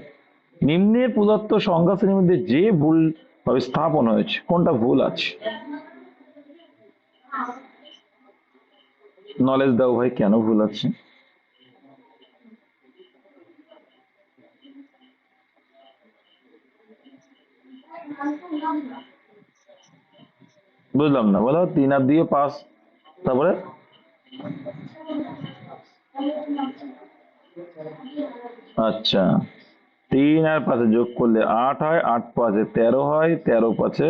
নিম্নের প্রদত্ত সংখ্যা শ্রেণীর মধ্যে যে ভুল ভাবে স্থাপন হয়েছে, কোনটা ভুল আছে? নলেজ দাও ভাই, কেন ভুল আছে? বুঝলাম না, বলো। 3 আর 2 5, তারপরে? আচ্ছা, 3 আর 5 যোগ করলে 8 হয়, 8 5 13 হয়, 13 5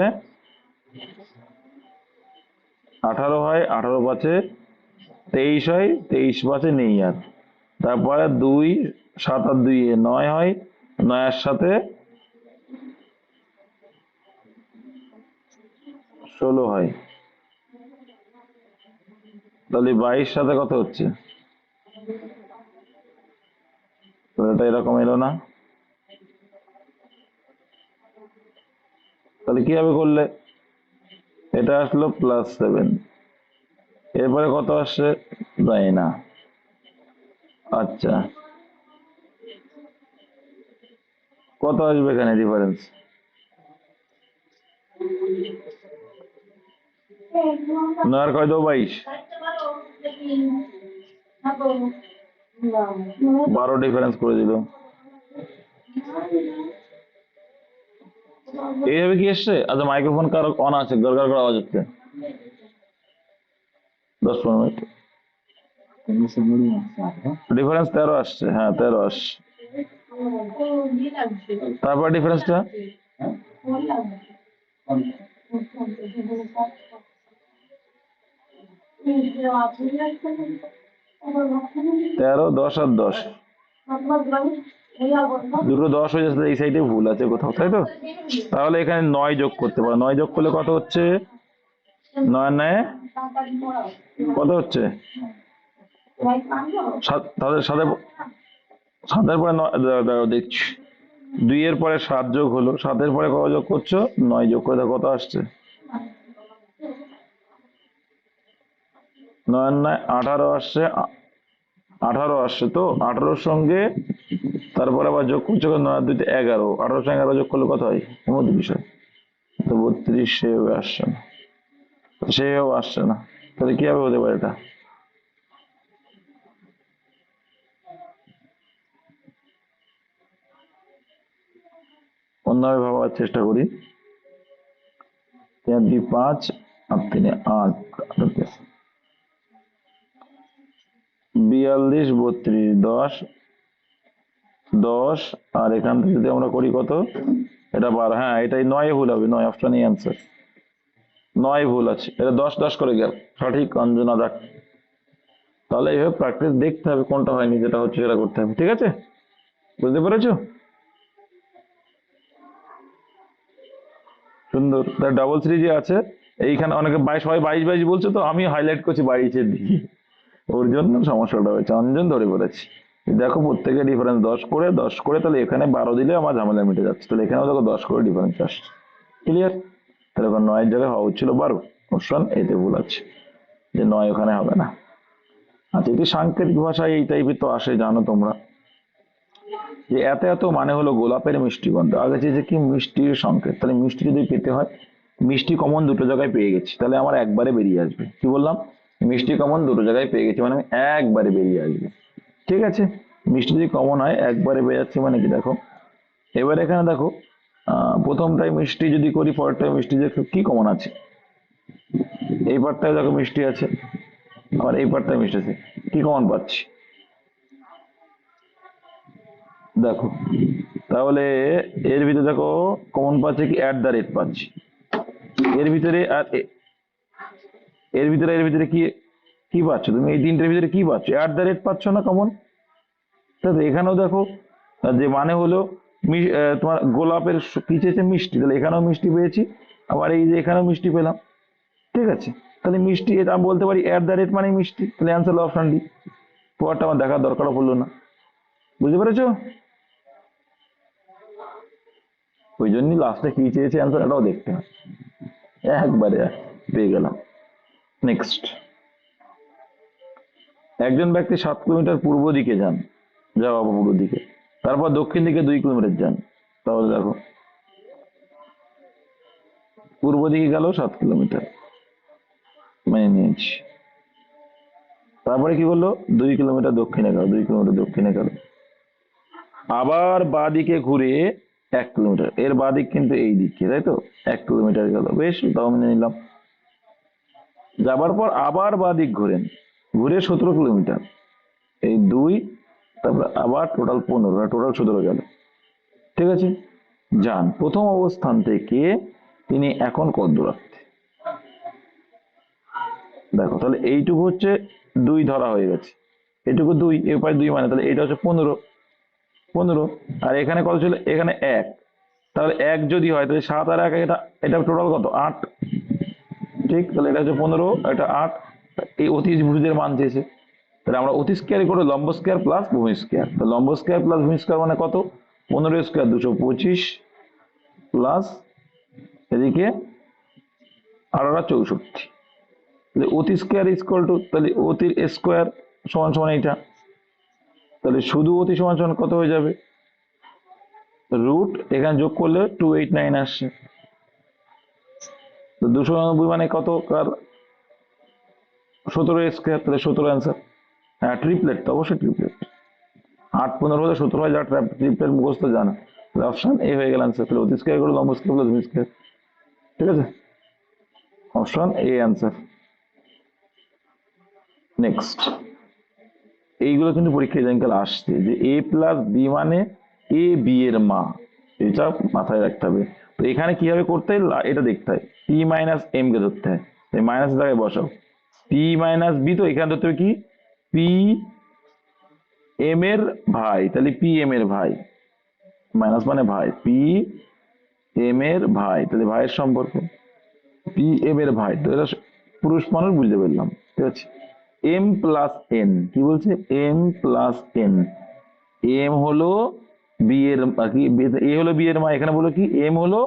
18 হয়, 18 5 23 হয়, 23 5 নেই আর। তারপরে 2, 7 আর 2 9 হয়, 9 আর 7 16 হয়। তাহলে 22 সাথে কত হচ্ছে? তো এটা এরকম এলো না, তাহলে কিভাবে করলে? এটা আসলো +7, এরপরে কত আসছে জানি না। আচ্ছা, কত আসবে এখানে ডিফারেন্স? নয়ের কয় 22, 12 ডিফারেন্স করে দিল। এইভাবে কি এসছে? আচ্ছা, মাইক্রোফোন কারো অন আছে, গড়গড় করে আওয়াজ হচ্ছে। 10-15 মিনিট ডিফারেন্স 13 আসছে, হ্যাঁ 13 আসছে। তারপর ডিফারেন্সটা 13, 10 আর 10, দুটো 10 হয়ে যাচ্ছে, এই সাইডে ভুল আছে কোথাও, তাই তো? তাহলে এখানে 9 যোগ করতে পারো, 9 যোগ করলে কত হচ্ছে? 9 9 কত হচ্ছে? তাদের সাথে সাতের পরে দাঁড়াও দেখছি, 2 এর পরে 7 যোগ হলো, 7 এর পরে কত যোগ করছো? 9 যোগ করে দেখো কত আসছে। 9 9 18 আসছে, 18 আসছে। তো 18-র সঙ্গে তারপরে আবার যোগ করছো 9 আর 2 তে 11, 18-র সঙ্গে 11 যোগ করলে কত হয়? 29 হয়। তো 32 সেও আসছে না, সেও আসছে না, তাহলে কিভাবে হতে পারে এটা? অন্যভাবে ভাবার চেষ্টা করি। 3 2 5 আর 3 8, 42 32 10 10, আর এখান থেকে যদি আমরা করি কত? এটা 12, হ্যাঁ এটাই 9 ভুল হবে, 9 অপশনই অ্যান্সার। 9 ভুল আছে, এটা 10 10 করে গেল, সঠিক অঞ্জনা দাস। তাহলে এইভাবে প্র্যাকটিস দেখতে হবে, কোনটা হয়নি, যেটা হচ্ছে সেটা করতে হবে, ঠিক আছে? বুঝতে পেরেছো? সুন্দর। তার ডাবল সিরিজ আছে এইখানে, অনেকে 22, সবাই 22 22 বলছে, তো আমি হাইলাইট করছি 22-এর দিকে, ওর জন্য সমস্যাটা হয়েছে, অঞ্জন ধরে পড়েছি। দেখো প্রত্যেকের ডিফারেন্স 10 করে 10 করে, তাহলে এখানে 12 দিলে আমার ঝামেলা মিটে যাচ্ছে, তাহলে এখানেও দেখো 10 করে ডিফারেন্স আসছে। ক্লিয়ার? তাহলে এখন 9-এর জায়গায় হওয়া হচ্ছিল 12, অপশন এতে ভুল আছে, যে 9 ওখানে হবে না। আচ্ছা, এটি সাংকেতিক ভাষায় এই টাইপের তো আসে, জানো তোমরা, যে এত এত মানে হলো গোলাপের মিষ্টি গন্ধ। আগে চেয়েছে কি মিষ্টির সংকেত, তাহলে মিষ্টি যদি পেতে হয়, মিষ্টি কমন দুটো জায়গায় পেয়ে গেছি, তাহলে আমার একবারে বেরিয়ে আসবে। কি বললাম? মিষ্টি কমন দুটো জায়গায় পেয়ে গেছি, মানে আমি একবারে বেরিয়ে আসবে। ঠিক আছে, মিষ্টি যদি কমন হয় একবারে বেরিয়ে যাচ্ছে, মানে কি দেখো, এবার এখানে দেখো, প্রথমটায় মিষ্টি যদি করি, পরেরটায় মিষ্টি, দেখো কি কমন আছে, এই পার্টটায় দেখো মিষ্টি আছে, আবার এই পার্টটায় মিষ্টি আছে, কি কমন পাচ্ছি দেখো। তাহলে এর ভিতরে দেখো কমন পাচ্ছে কি, @ পাচ্ছি এর ভিতরে, আর এর ভিতরে কি কি পাচ্ছ তুমি? এই তিনটের ভিতরে কি পাচ্ছ? @ পাচ্ছ না কমন? তাহলে এখানেও দেখো, যে মানে হলো তোমার গোলাপের কি চেয়েছে? মিষ্টি, তাহলে এখানেও মিষ্টি পেয়েছি, আবার এই যে এখানেও মিষ্টি পেলাম। ঠিক আছে, তাহলে মিষ্টি, এটা আমি বলতে পারি @ মানে মিষ্টি, তাহলে অ্যান্সার হলো অপশন ডি। পরটা আমার দেখার দরকারও পড়লো না। বুঝতে পেরেছো? ওই জন্যই লাস্টে কি চেয়েছে অ্যান্সার, এটাও দেখতে হয়। একবারে পেয়ে গেলাম। নেক্সট, একজন ব্যক্তি 7 কিলোমিটার পূর্ব দিকে যান, যাও বাবা পূর্ব দিকে, তারপর দক্ষিণ দিকে 2 কিলোমিটার যান। তাহলে দেখো, পূর্ব দিকে গেল 7 কিলোমিটার, মেনে নিয়েছি। তারপরে কি করলো? 2 কিলোমিটার দক্ষিণে গেল, 2 কিলোমিটার দক্ষিণে গেল, আবার বাঁ দিকে ঘুরে 1 কিলোমিটার, এর বাঁ দিক কিন্তু এই দিকে, তাই তো? 1 কিলোমিটার গেল, বেশ, তাও মেনে নিলাম। যাবার পর আবার বাঁ দিক ঘুরেন, ঘুরে 17 কিলোমিটার, এই 2, তারপর আবার টোটাল 15, টোটাল 17 গেল। ঠিক আছে, যান প্রথম অবস্থান থেকে তিনি এখন কত দূরত্বে। দেখো, তাহলে এইটুকু হচ্ছে 2 ধরা হয়ে গেছে, এটুকু 2, এরপরে 2 মানে, তাহলে এটা হচ্ছে 15, 15, আর এখানে কত ছিল? এখানে 1, তাহলে 1 যদি হয় তাহলে 7 আর 1, এটা এটা টোটাল কত? 8। ঠিক, তাহলে এটা হচ্ছে 15, এটা 8, এই অতিভুজের মান চেয়েছে, তাহলে আমরা অতি স্কোয়ার করে লম্ব স্কোয়ার প্লাস ভূমি স্কোয়ার, তো লম্ব স্কোয়ার প্লাস ভূমি স্কোয়ার মানে কত, 15 স্কোয়ার 225 প্লাস এদিকে 8 64, তাহলে অতি স্কোয়ার ইকুয়াল টু, তাহলে অতির স্কোয়ার সমান সমান এইটা, তাহলে শুধু অতি সমান সমান কত হয়ে যাবে, রুট এখানে যোগ করলে 289 আসছে, তো 299 মানে কত কার 17 স্কোয়ার, তাহলে 17 অ্যান্সার। হ্যাঁ ট্রিপলেট তো অবশ্যই ট্রিপলেট, 8 15 হলে 17 হয়, যারা ট্রিপলেট মুখস্থ জানা, তাহলে অপশন এ হয়ে গেল অ্যান্সার, তাহলে অতি স্কোয়ার করে লম্ব স্কোয়ার প্লাস ভূমি স্কোয়ার, ঠিক আছে, অপশন এ অ্যান্সার। নেক্সট, এইগুলো কিন্তু পরীক্ষায় জানকাল আসছে যে এ প্লাস বি মানে এ বি এর মা, এটা মাথায় রাখতে হবে। তো এখানে কিভাবে করতে হয় এটা দেখতে হয়, পি মাইনাস এম কে ধরতে হয়, মাইনাস জায়গায় বসাও, পি মাইনাস বি, তো এখানে ধরতে হবে কি পি এম এর ভাই, তাহলে পি এম এর ভাই, মাইনাস মানে ভাই, পি এম এর ভাই, তাহলে ভাইয়ের সম্পর্ক পি এম এর ভাই, তো এটা পুরুষ মানুষ বুঝতে পারলাম, ঠিক আছে। এম প্লাস এন কি বলছে, এম প্লাস এন, এম হলো বি এর কি, এ হলো বি এর মা, এখানে বলো কি এম হলো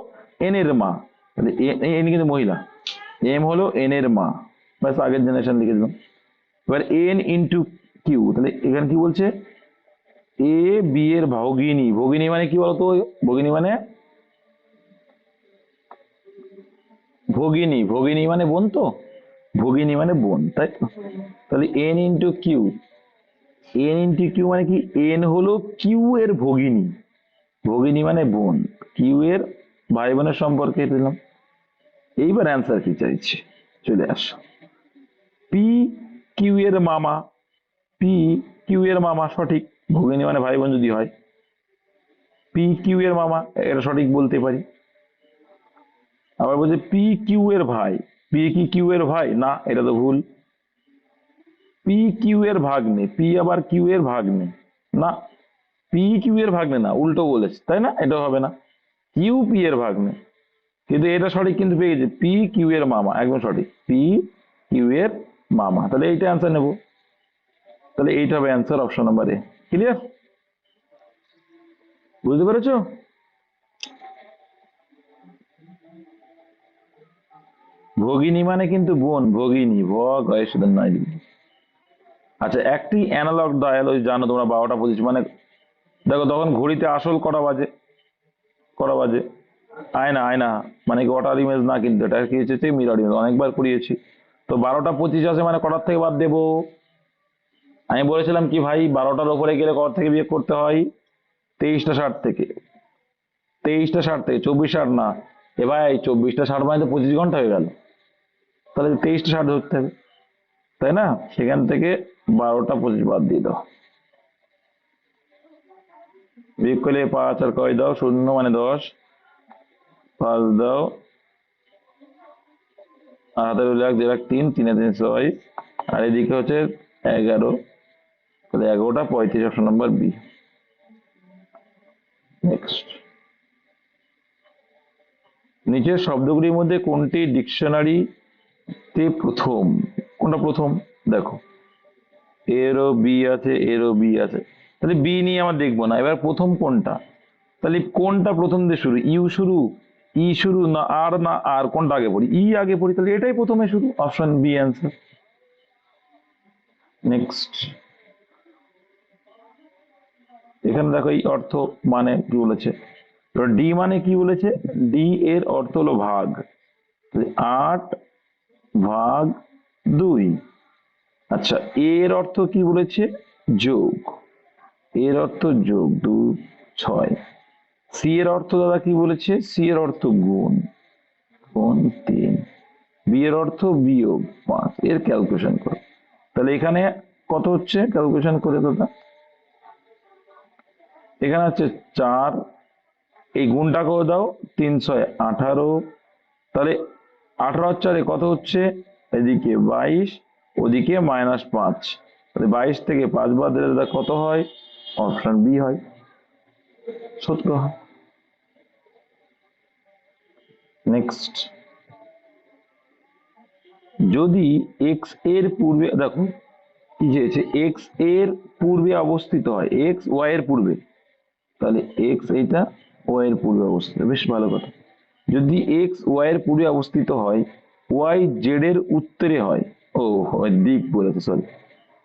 এন এর মা, তাহলে এন কিন্তু মহিলা, এম হলো এন এর মা, ব্যাস আগের জেনারেশন লিখে দিলাম। এবার এন ইন্টু কিউ, তাহলে এখানে কি বলছে এ বি এর ভগিনী, ভগিনী মানে কি বলতো, ভগিনী মানে ভগিনী, ভগিনী মানে বোন, তো ভগিনী মানে বোন, তাই তো, তাহলে n into q, n into q মানে কি, এন হলো কিউ এর ভগিনী, ভগিনী মানে বোন, কিউ এর ভাই বোনের সম্পর্কে দিলাম। এইবার অ্যান্সার কি চাইছে, চলে আসো, পি কিউ এর মামা, পি কিউ এর মামা সঠিক, ভগিনী মানে ভাই বোন যদি হয়, পি কিউ এর মামা এটা সঠিক বলতে পারি। আবার বলছে পি কিউ এর ভাই, পি কি কিউ এর ভাই না, এটা তো ভুল, পি কিউ এর ভাগ্নে, পি আবার কিউ এর ভাগ্নে না, পি কিউ এর ভাগ্নে না, উল্টো বলেছে তাই না, এটা হবে না, কিউ পি এর ভাগ্নে, কিন্তু এটা সঠিক কিন্তু পেয়ে গেছে, পি কিউ এর মামা একদম সঠিক, পি কিউ এর মামা, তাহলে এইটা অ্যান্সার নেব, তাহলে এইটা হবে answer option number A. Clear, বুঝতে পেরেছো? ভগিনী মানে কিন্তু বোন, ভগিনী ভগ হয় শুধু নয়। আচ্ছা একটি অ্যানালগ ডায়াল, ওই জানো তোমরা 12টা 25 মানে, দেখো তখন ঘড়িতে আসল কটা বাজে, কটা বাজে, আয়না, আয়না মানে কি ওয়াটার ইমেজ না, কিন্তু এটা কি হচ্ছে মিরর ইমেজ, অনেকবার করিয়েছি। তো 12টা 25 আছে মানে কটার থেকে বাদ দেবো, আমি বলেছিলাম কি ভাই 12টার ওপরে গেলে কটা থেকে বিয়োগ করতে হয়, 23টা 60 থেকে, 23টা 60 থেকে, 24 60 না, এ ভাই 24টা 60 মানে তো 25 ঘন্টা হয়ে গেল, তাহলে 23টা 60 ধরতে হবে, তাই না, সেখান থেকে 12টা 25 বাদ দিয়ে দাও, বিয়োগ করলে 5 আর কয় দাও 0 মানে 10, 5 দাও, আর হাতে রইল 1 2 1 3, 3 3 6, আর এদিকে হচ্ছে 11, তাহলে 11টা 35 অপশন নাম্বার বি। নেক্সট, নিচের শব্দগুলির মধ্যে কোনটি ডিকশনারিতে প্রথম, কোনটা প্রথম, দেখো এরও বি আছে, এরও বি আছে, তাহলে বি নিয়ে আমার দেখবো না, এবার প্রথম কোনটা, তাহলে কোনটা প্রথম দিয়ে শুরু, ইউ শুরু, ই শুরু না আর, না আর, কোনটা আগে পড়ি, ই আগে পড়ি, তাহলে এটাই প্রথমে শুরু, অপশন বি অ্যান্সার। নেক্সট, এখানে দেখো এই অর্থ মানে কি বলেছে, ডি মানে কি বলেছে, ডি এর অর্থ হলো ভাগ, 8/2, আচ্ছা এর অর্থ কি বলেছে, যোগ, এর অর্থ যোগ 2 6, সি এর অর্থ দাদা কি বলেছে, সি এর অর্থ গুণ, গুণ 3, বি এর অর্থ বিয়োগ 5, এর ক্যালকুলেশন করো, তাহলে এখানে কত হচ্ছে ক্যালকুলেশন করে দাদা, এখানে হচ্ছে 4, এই গুণটা করে দাও, 3 6 18, তাহলে 18 আর 4 কত হচ্ছে, এদিকে 22, ওদিকে -5, তাহলে 22 থেকে 5 বাদ দিলে দাদা কত হয়, অপশন বি হয়, 17 হয়। নেক্সট, যদি এক্স এর পূর্বে, দেখো কি চেয়েছে, এক্স এর পূর্বে অবস্থিত হয়, এক্স ওয়াই এর পূর্বে, তাহলে এক্স এইটা, ওয়াই এর পূর্বে অবস্থিত, বেশ ভালো কথা। যদি এক্স ওয়াই এর পূর্বে অবস্থিত হয়, ওয়াই জেড এর উত্তরে হয়, ও দিক বলেছে, সরি,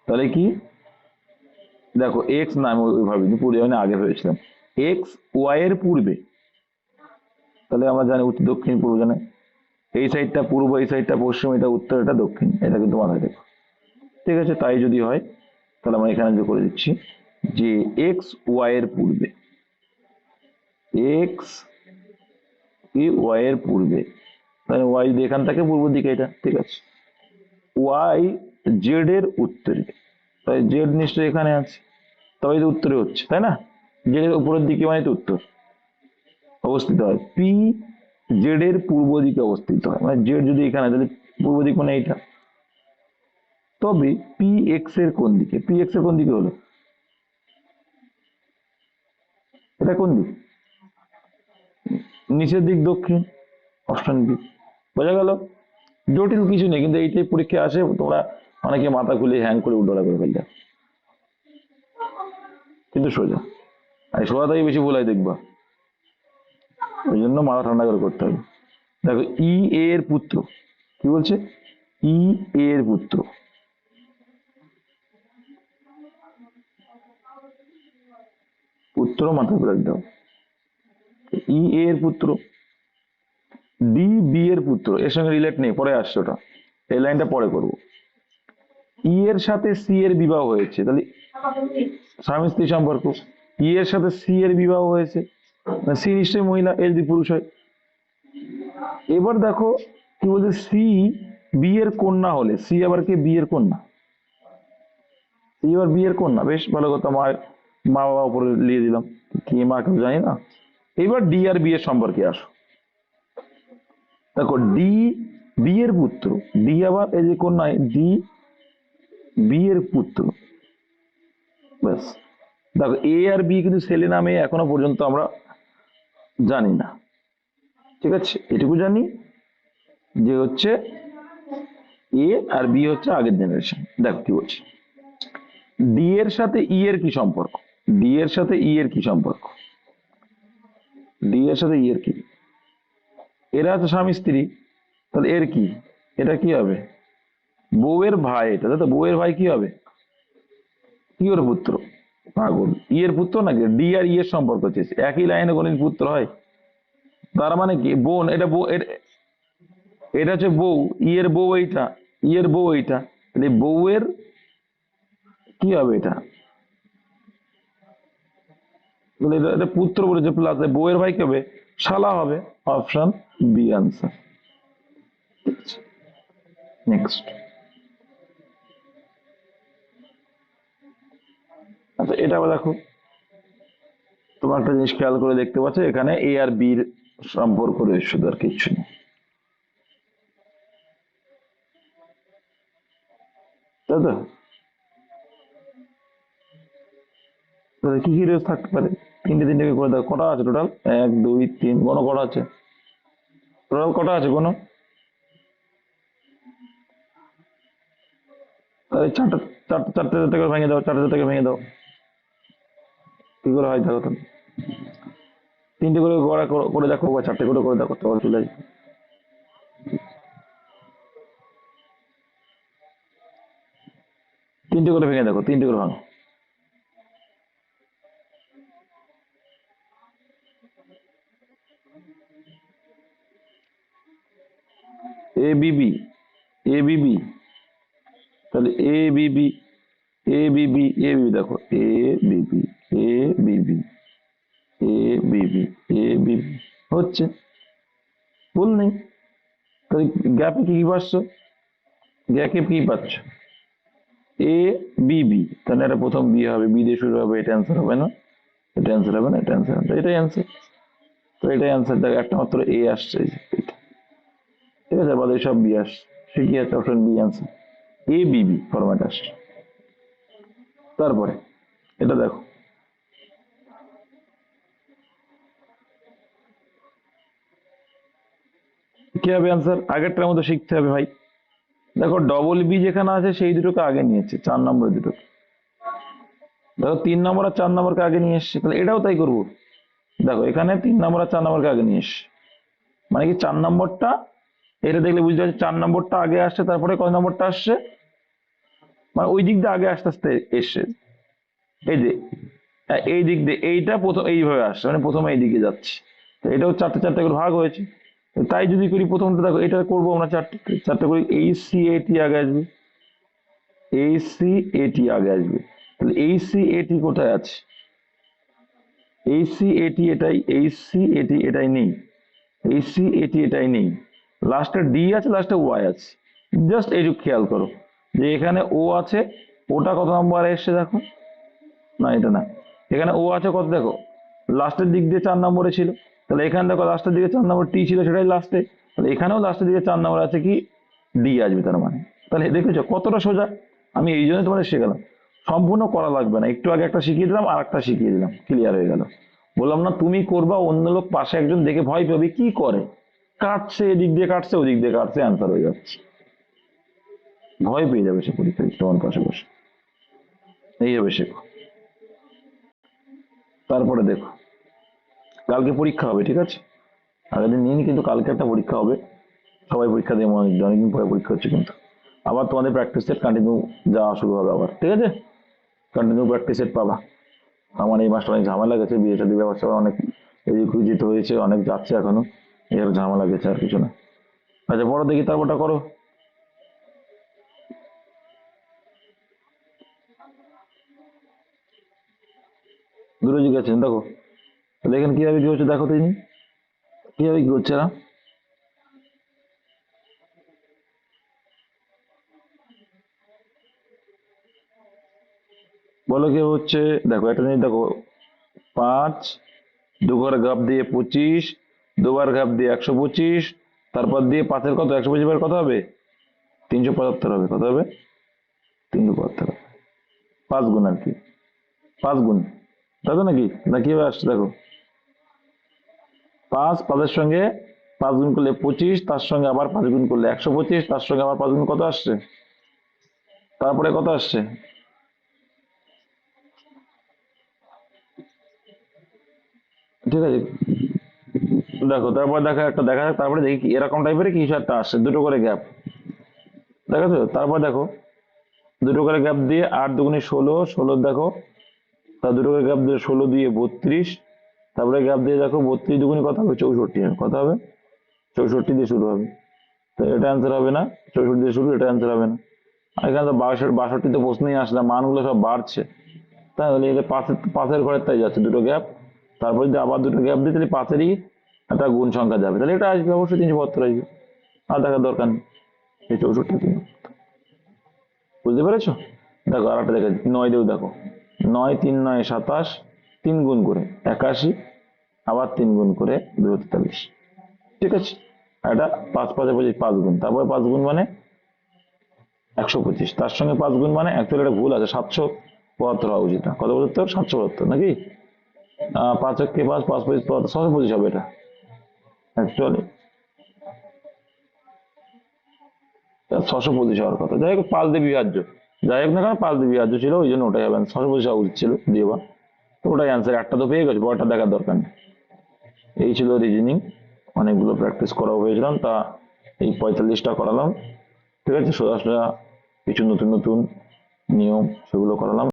তাহলে কি, দেখো এক্স না, আমি ওইভাবে পূর্বে মানে আগে ভেবেছিলাম, এক্স ওয়াই এর পূর্বে, তাহলে আমরা জানি উত্তর দক্ষিণ পূর্ব জানে, এই সাইডটা পূর্ব, এই সাইডটা পশ্চিম, এটা উত্তর, এটা দক্ষিণ, এটা কিন্তু মাথায় রেখো। ঠিক আছে, তাই যদি হয় তাহলে আমরা এখানে যে করে দিচ্ছি যে এক্স ওয়াই এর পূর্বে, এক্স কি ওয়াই এর পূর্বে, তাহলে ওয়াই যদি এখান থেকে পূর্ব দিকে, এটা ঠিক আছে, ওয়াই জেড এর উত্তরে, তাই জেড নিশ্চয়ই এখানে আছে, তবে তো উত্তরে হচ্ছে, তাই না, জেড এর উপরের দিকে মানে তো উত্তর অবস্থিত হয়। পি জেড এর পূর্ব দিকে অবস্থিত হয়, মানে জেড যদি এখানে, তাহলে পূর্ব দিক মানে এইটা। তবে পি এক্স এর কোন দিকে, পি এক্স এর কোন দিকে হলো, এটা কোন দিক, নিচের দিক, দক্ষিণ, অপশন বি। বোঝা গেল, জটিল কিছু নেই, কিন্তু এইটাই পরীক্ষা আসে, তোমরা অনেকে মাথা খুলে হ্যাং করে উল্টোটা করে ফেলতে, কিন্তু সোজা, আর সোজাটাই বেশি ভুল হয় দেখবা, ওই জন্য মাথা ঠান্ডা করে করতে হবে। দেখো ই এর পুত্র, কি বলছে, ই এর পুত্র, পুত্র মাথায় করে দাও, ই এর পুত্র, ডি বি এর পুত্র, এর সঙ্গে রিলেট নেই, পরে আসছে ওটা, এই লাইনটা পরে করবো। ই এর সাথে সি এর বিবাহ হয়েছে, তাহলে স্বামী স্ত্রী সম্পর্ক, ই এর সাথে সি এর বিবাহ হয়েছে, সি নিশ্চয়ই মহিলা, এর যদি পুরুষ হয়। এবার দেখো কি বলছে, সি বি এর কন্যা হলে, সি আবার কে, বি এর কন্যা, সি আবার বি এর কন্যা, বেশ ভালো কথা, মা, মা বাবা উপরে লিয়ে দিলাম, কি মা কেউ জানি না। এবার ডি আর বি এর সম্পর্কে আসো, দেখো ডি বি এর পুত্র, ডি আবার এই যে কন্যা, ডি বি এর পুত্র, ব্যাস। দেখো এ আর বি কিন্তু ছেলে না মেয়ে এখনো পর্যন্ত আমরা জানি না, ঠিক আছে, এটুকু জানি যে হচ্ছে এ আর বি হচ্ছে আগের জেনারেশন। দেখো কি বলছি, ডি এর সাথে ই এর কি সম্পর্ক, ডি এর সাথে ই এর কি সম্পর্ক, ডি এর সাথে ই এর কি, এরা হচ্ছে স্বামী স্ত্রী, তাহলে এর কি, এটা কি হবে, বউয়ের ভাই, এটা তো বউয়ের ভাই কি হবে, কি ওর পুত্র, পাগল, ই এর পুত্র নাকি, ডি আর ই এর সম্পর্ক চেয়েছে, একই লাইনে কোনদিন পুত্র হয়, তার মানে কি বোন, এটা বউ, এটা হচ্ছে বউ, ই এর বউ এইটা, ই এর বউ এইটা, তাহলে বউয়ের কি হবে এটা, তাহলে এটা পুত্র বলেছে, প্লাস বউয়ের ভাই কি হবে, শালা হবে, অপশন বি আনসার। নেক্সট, আচ্ছা এটা আবার দেখো, তোমার একটা জিনিস খেয়াল করে দেখতে পাচ্ছ, এখানে এ আর বির সম্পর্ক রয়েছে, শুধু আর কিচ্ছু নেই, তাই তো, তাহলে কি কি রেস থাকতে পারে, তিনটে তিনটে করে দেখো, কটা আছে টোটাল, এক দুই তিন, কোনো কটা আছে, টোটাল কটা আছে কোনো, তাহলে চারটা, চারটে চারটে চারটে করে ভেঙে দাও, চারটে চারটে করে ভেঙে দাও, কি করে হয় দেখো তুমি, তিনটে করে গড়া করে দেখো, বা চারটে করে করে দেখো, তোমার চলে আসবে। তিনটে করে ভেঙে দেখো, তিনটে করে ভাঙো, এ বিবি, এ বিবি, তাহলে এ বিবি, এ বিবি, এ বিবি, দেখো এ বিবি, এ বিবি, এ বিবি, এ বিবি, হচ্ছে, ভুল নেই। তাহলে গ্যাপে কি কি পাচ্ছ, গ্যাপে কি পাচ্ছ, এ বিবি, তাহলে এটা প্রথম বি হবে, বি দিয়ে শুরু হবে, এটা অ্যান্সার হবে না, এটা অ্যান্সার হবে না, এটা অ্যান্সার হবে না, এটাই অ্যান্সার, তো এটাই অ্যান্সার, দেখো একটা মাত্র এ আসছে, এই যে এটা, ঠিক আছে, বাদে সব বি আসছে, ঠিকই আছে, অপশন বি অ্যান্সার, এ বিবি ফরম্যাট আসছে। তারপরে এটা দেখো, কি হবে অ্যান্সার, আগেরটার মতো শিখতে হবে ভাই, দেখো ডবল বি যেখানে আছে সেই দুটোকে আগে নিয়েছে, 4 নম্বরের দুটোকে। দেখো 3 নম্বর আর 4 নম্বরকে আগে নিয়ে এসছে, তাহলে এটাও তাই করবো। দেখো এখানে 3 নম্বর আর 4 নম্বরকে আগে নিয়ে এসছে, মানে কি 4 নম্বরটা, এটা দেখলে বুঝতে পারছি 4 নম্বরটা আগে আসছে, তারপরে কয় নম্বরটা আসছে, মানে ওই দিক দিয়ে আগে আস্তে আস্তে এসছে। এই যে এই দিক দিয়ে এইটা প্রথম এইভাবে আসছে, মানে প্রথমে এই দিকে যাচ্ছে। তো এটাও চারটে চারটে করে ভাগ হয়েছে। তো তাই যদি করি প্রথমটা, দেখো এটা করবো আমরা চারটে চারটে করে, এই সি এটি আগে আসবে, এই সি এটি আগে আসবে। তাহলে এই সি এটি কোথায় আছে, এই সি এটি এটাই, এই সি এটি এটাই নেই, এই সি এটি এটাই নেই, লাস্টে ডি আছে, লাস্টে ওয়াই আছে। জাস্ট এইটুকু খেয়াল করো যে এখানে ও আছে, ওটা কত নম্বর এসছে দেখো, না এটা না, এখানে ও আছে কত দেখো, লাস্টের দিক দিয়ে 4 নম্বরে ছিল। তাহলে এখানে দেখো লাস্টের দিকে 4 নম্বর টি ছিল, সেটাই লাস্টে। তাহলে এখানেও লাস্টের দিকে 4 নম্বর আছে কি, ডি আসবে তার মানে। তাহলে দেখেছো কতটা সোজা, আমি এই জন্য তোমাদের শেখালাম, সম্পূর্ণ করা লাগবে না, একটু আগে একটা শিখিয়ে দিলাম আর একটা শিখিয়ে দিলাম, ক্লিয়ার হয়ে গেল। বললাম না তুমি করবা, অন্য লোক পাশে একজন দেখে ভয় পাবে, কি করে কাটছে, এদিক দিয়ে কাটছে ওদিক দিয়ে কাটছে, অ্যান্সার হয়ে যাচ্ছে, ভয় পেয়ে যাবে সে পরীক্ষায় তোমার পাশে বসে। এইভাবে শেখো। তারপরে দেখো কালকে পরীক্ষা হবে, ঠিক আছে, আগের দিন নিয়ে কিন্তু কালকে একটা পরীক্ষা হবে, সবাই পরীক্ষা দিয়ে মনে দিতে, অনেকদিন পরে পরীক্ষা হচ্ছে কিন্তু। আবার তোমাদের প্র্যাকটিস সেট কন্টিনিউ যাওয়া শুরু হবে আবার, ঠিক আছে, কন্টিনিউ প্র্যাকটিস সেট পাবা। আমার এই মাসটা অনেক ঝামেলা গেছে, বিয়ে শাদী ব্যবস্থা অনেক এদিক ওদিক হয়েছে, অনেক যাচ্ছে এখনো, এর ঝামেলা গেছে আর কিছু না। আচ্ছা পড়ো দেখি, তারপরটা করো। দূরে জিজ্ঞাসা দেখো, দেখেন কিভাবে কি হচ্ছে, দেখো তিনি কিভাবে কি হচ্ছে এরা। বলো কি হচ্ছে, দেখো একটা জিনিস দেখো, 5, দুবার ঘাপ দিয়ে 25, দুবার ঘাপ দিয়ে 125, তারপর দিয়ে 5-এর কত, 125 কত হবে, 375 হবে, কত হবে, 375 হবে, 5 গুণ আর কি, 5 গুণ, তাই তো নাকি, না কিভাবে আসছে দেখো, 5-5-এর সঙ্গে 5 গুণ করলে 25, তার সঙ্গে আবার 5 গুণ করলে 125, তার সঙ্গে আবার 5 গুণ কত আসছে, তারপরে কত আসছে, ঠিক আছে। দেখো তারপর দেখা একটা দেখা যাক, তারপরে দেখি কি এরকম টাইপের কিছু একটা আসছে, দুটো করে গ্যাপ, দেখেছো, তারপর দেখো দুটো করে গ্যাপ দিয়ে 8 দুগুণে 16, 16 দেখো, তার দুটো করে গ্যাপ দিয়ে 16 দিয়ে 32, তারপরে গ্যাপ দিয়ে দেখো 32 দুগুণে কত হবে, 64 হবে, কত হবে, 64 দিয়ে শুরু হবে। তো এটা অ্যান্সার হবে না, 64 দিয়ে শুরু, এটা অ্যান্সার হবে না। আর এখানে তো 62 তো প্রশ্নই আসে না, মানগুলো সব বাড়ছে, তাহলে এটা পাঁচের ঘরের তাই যাচ্ছে দুটো গ্যাপ, তারপর যদি আবার দুটো গ্যাপ দিই তাহলে 5-এরই একটা গুণ সংখ্যা যাবে, তাহলে এটা আসবে অবশ্যই 372 আসবে, আর দেখার দরকার নেই, এই 64 বুঝতে পেরেছো। দেখো আর একটা দেখে 9 দিয়েও দেখো, 9 3 9 27, 3 গুণ করে 81, আবার 3 গুণ করে 243, ঠিক আছে। আর এটা 5 5 5 গুণ, তারপরে 5 গুণ মানে 125, তার সঙ্গে 5 গুণ মানে অ্যাকচুয়ালি এটা ভুল আছে, 772 হওয়া উচিত, কত 72, 772 নাকি, 5 একে 5, 5 5 72, 625 হবে এটা অ্যাকচুয়ালি, 625 হওয়ার কথা, যাই হোক 5 দিয়ে বিভাজ্য, যাই হোক না কেন 5 দিয়ে বিভাজ্য ছিল, ওই জন্য ওটাই হবে, 625 হওয়া উচিত ছিল দিয়ে বা, তো ওটাই অ্যান্সার, একটা তো পেয়ে গেছে, বড়টা দেখার দরকার নেই। এই ছিল রিজনিং, অনেকগুলো প্র্যাকটিস করা হয়েছিলাম, তা এই 45টা করালাম, ঠিক আছে, সোজা সোজা কিছু নতুন নতুন নিয়ম সেগুলো করালাম।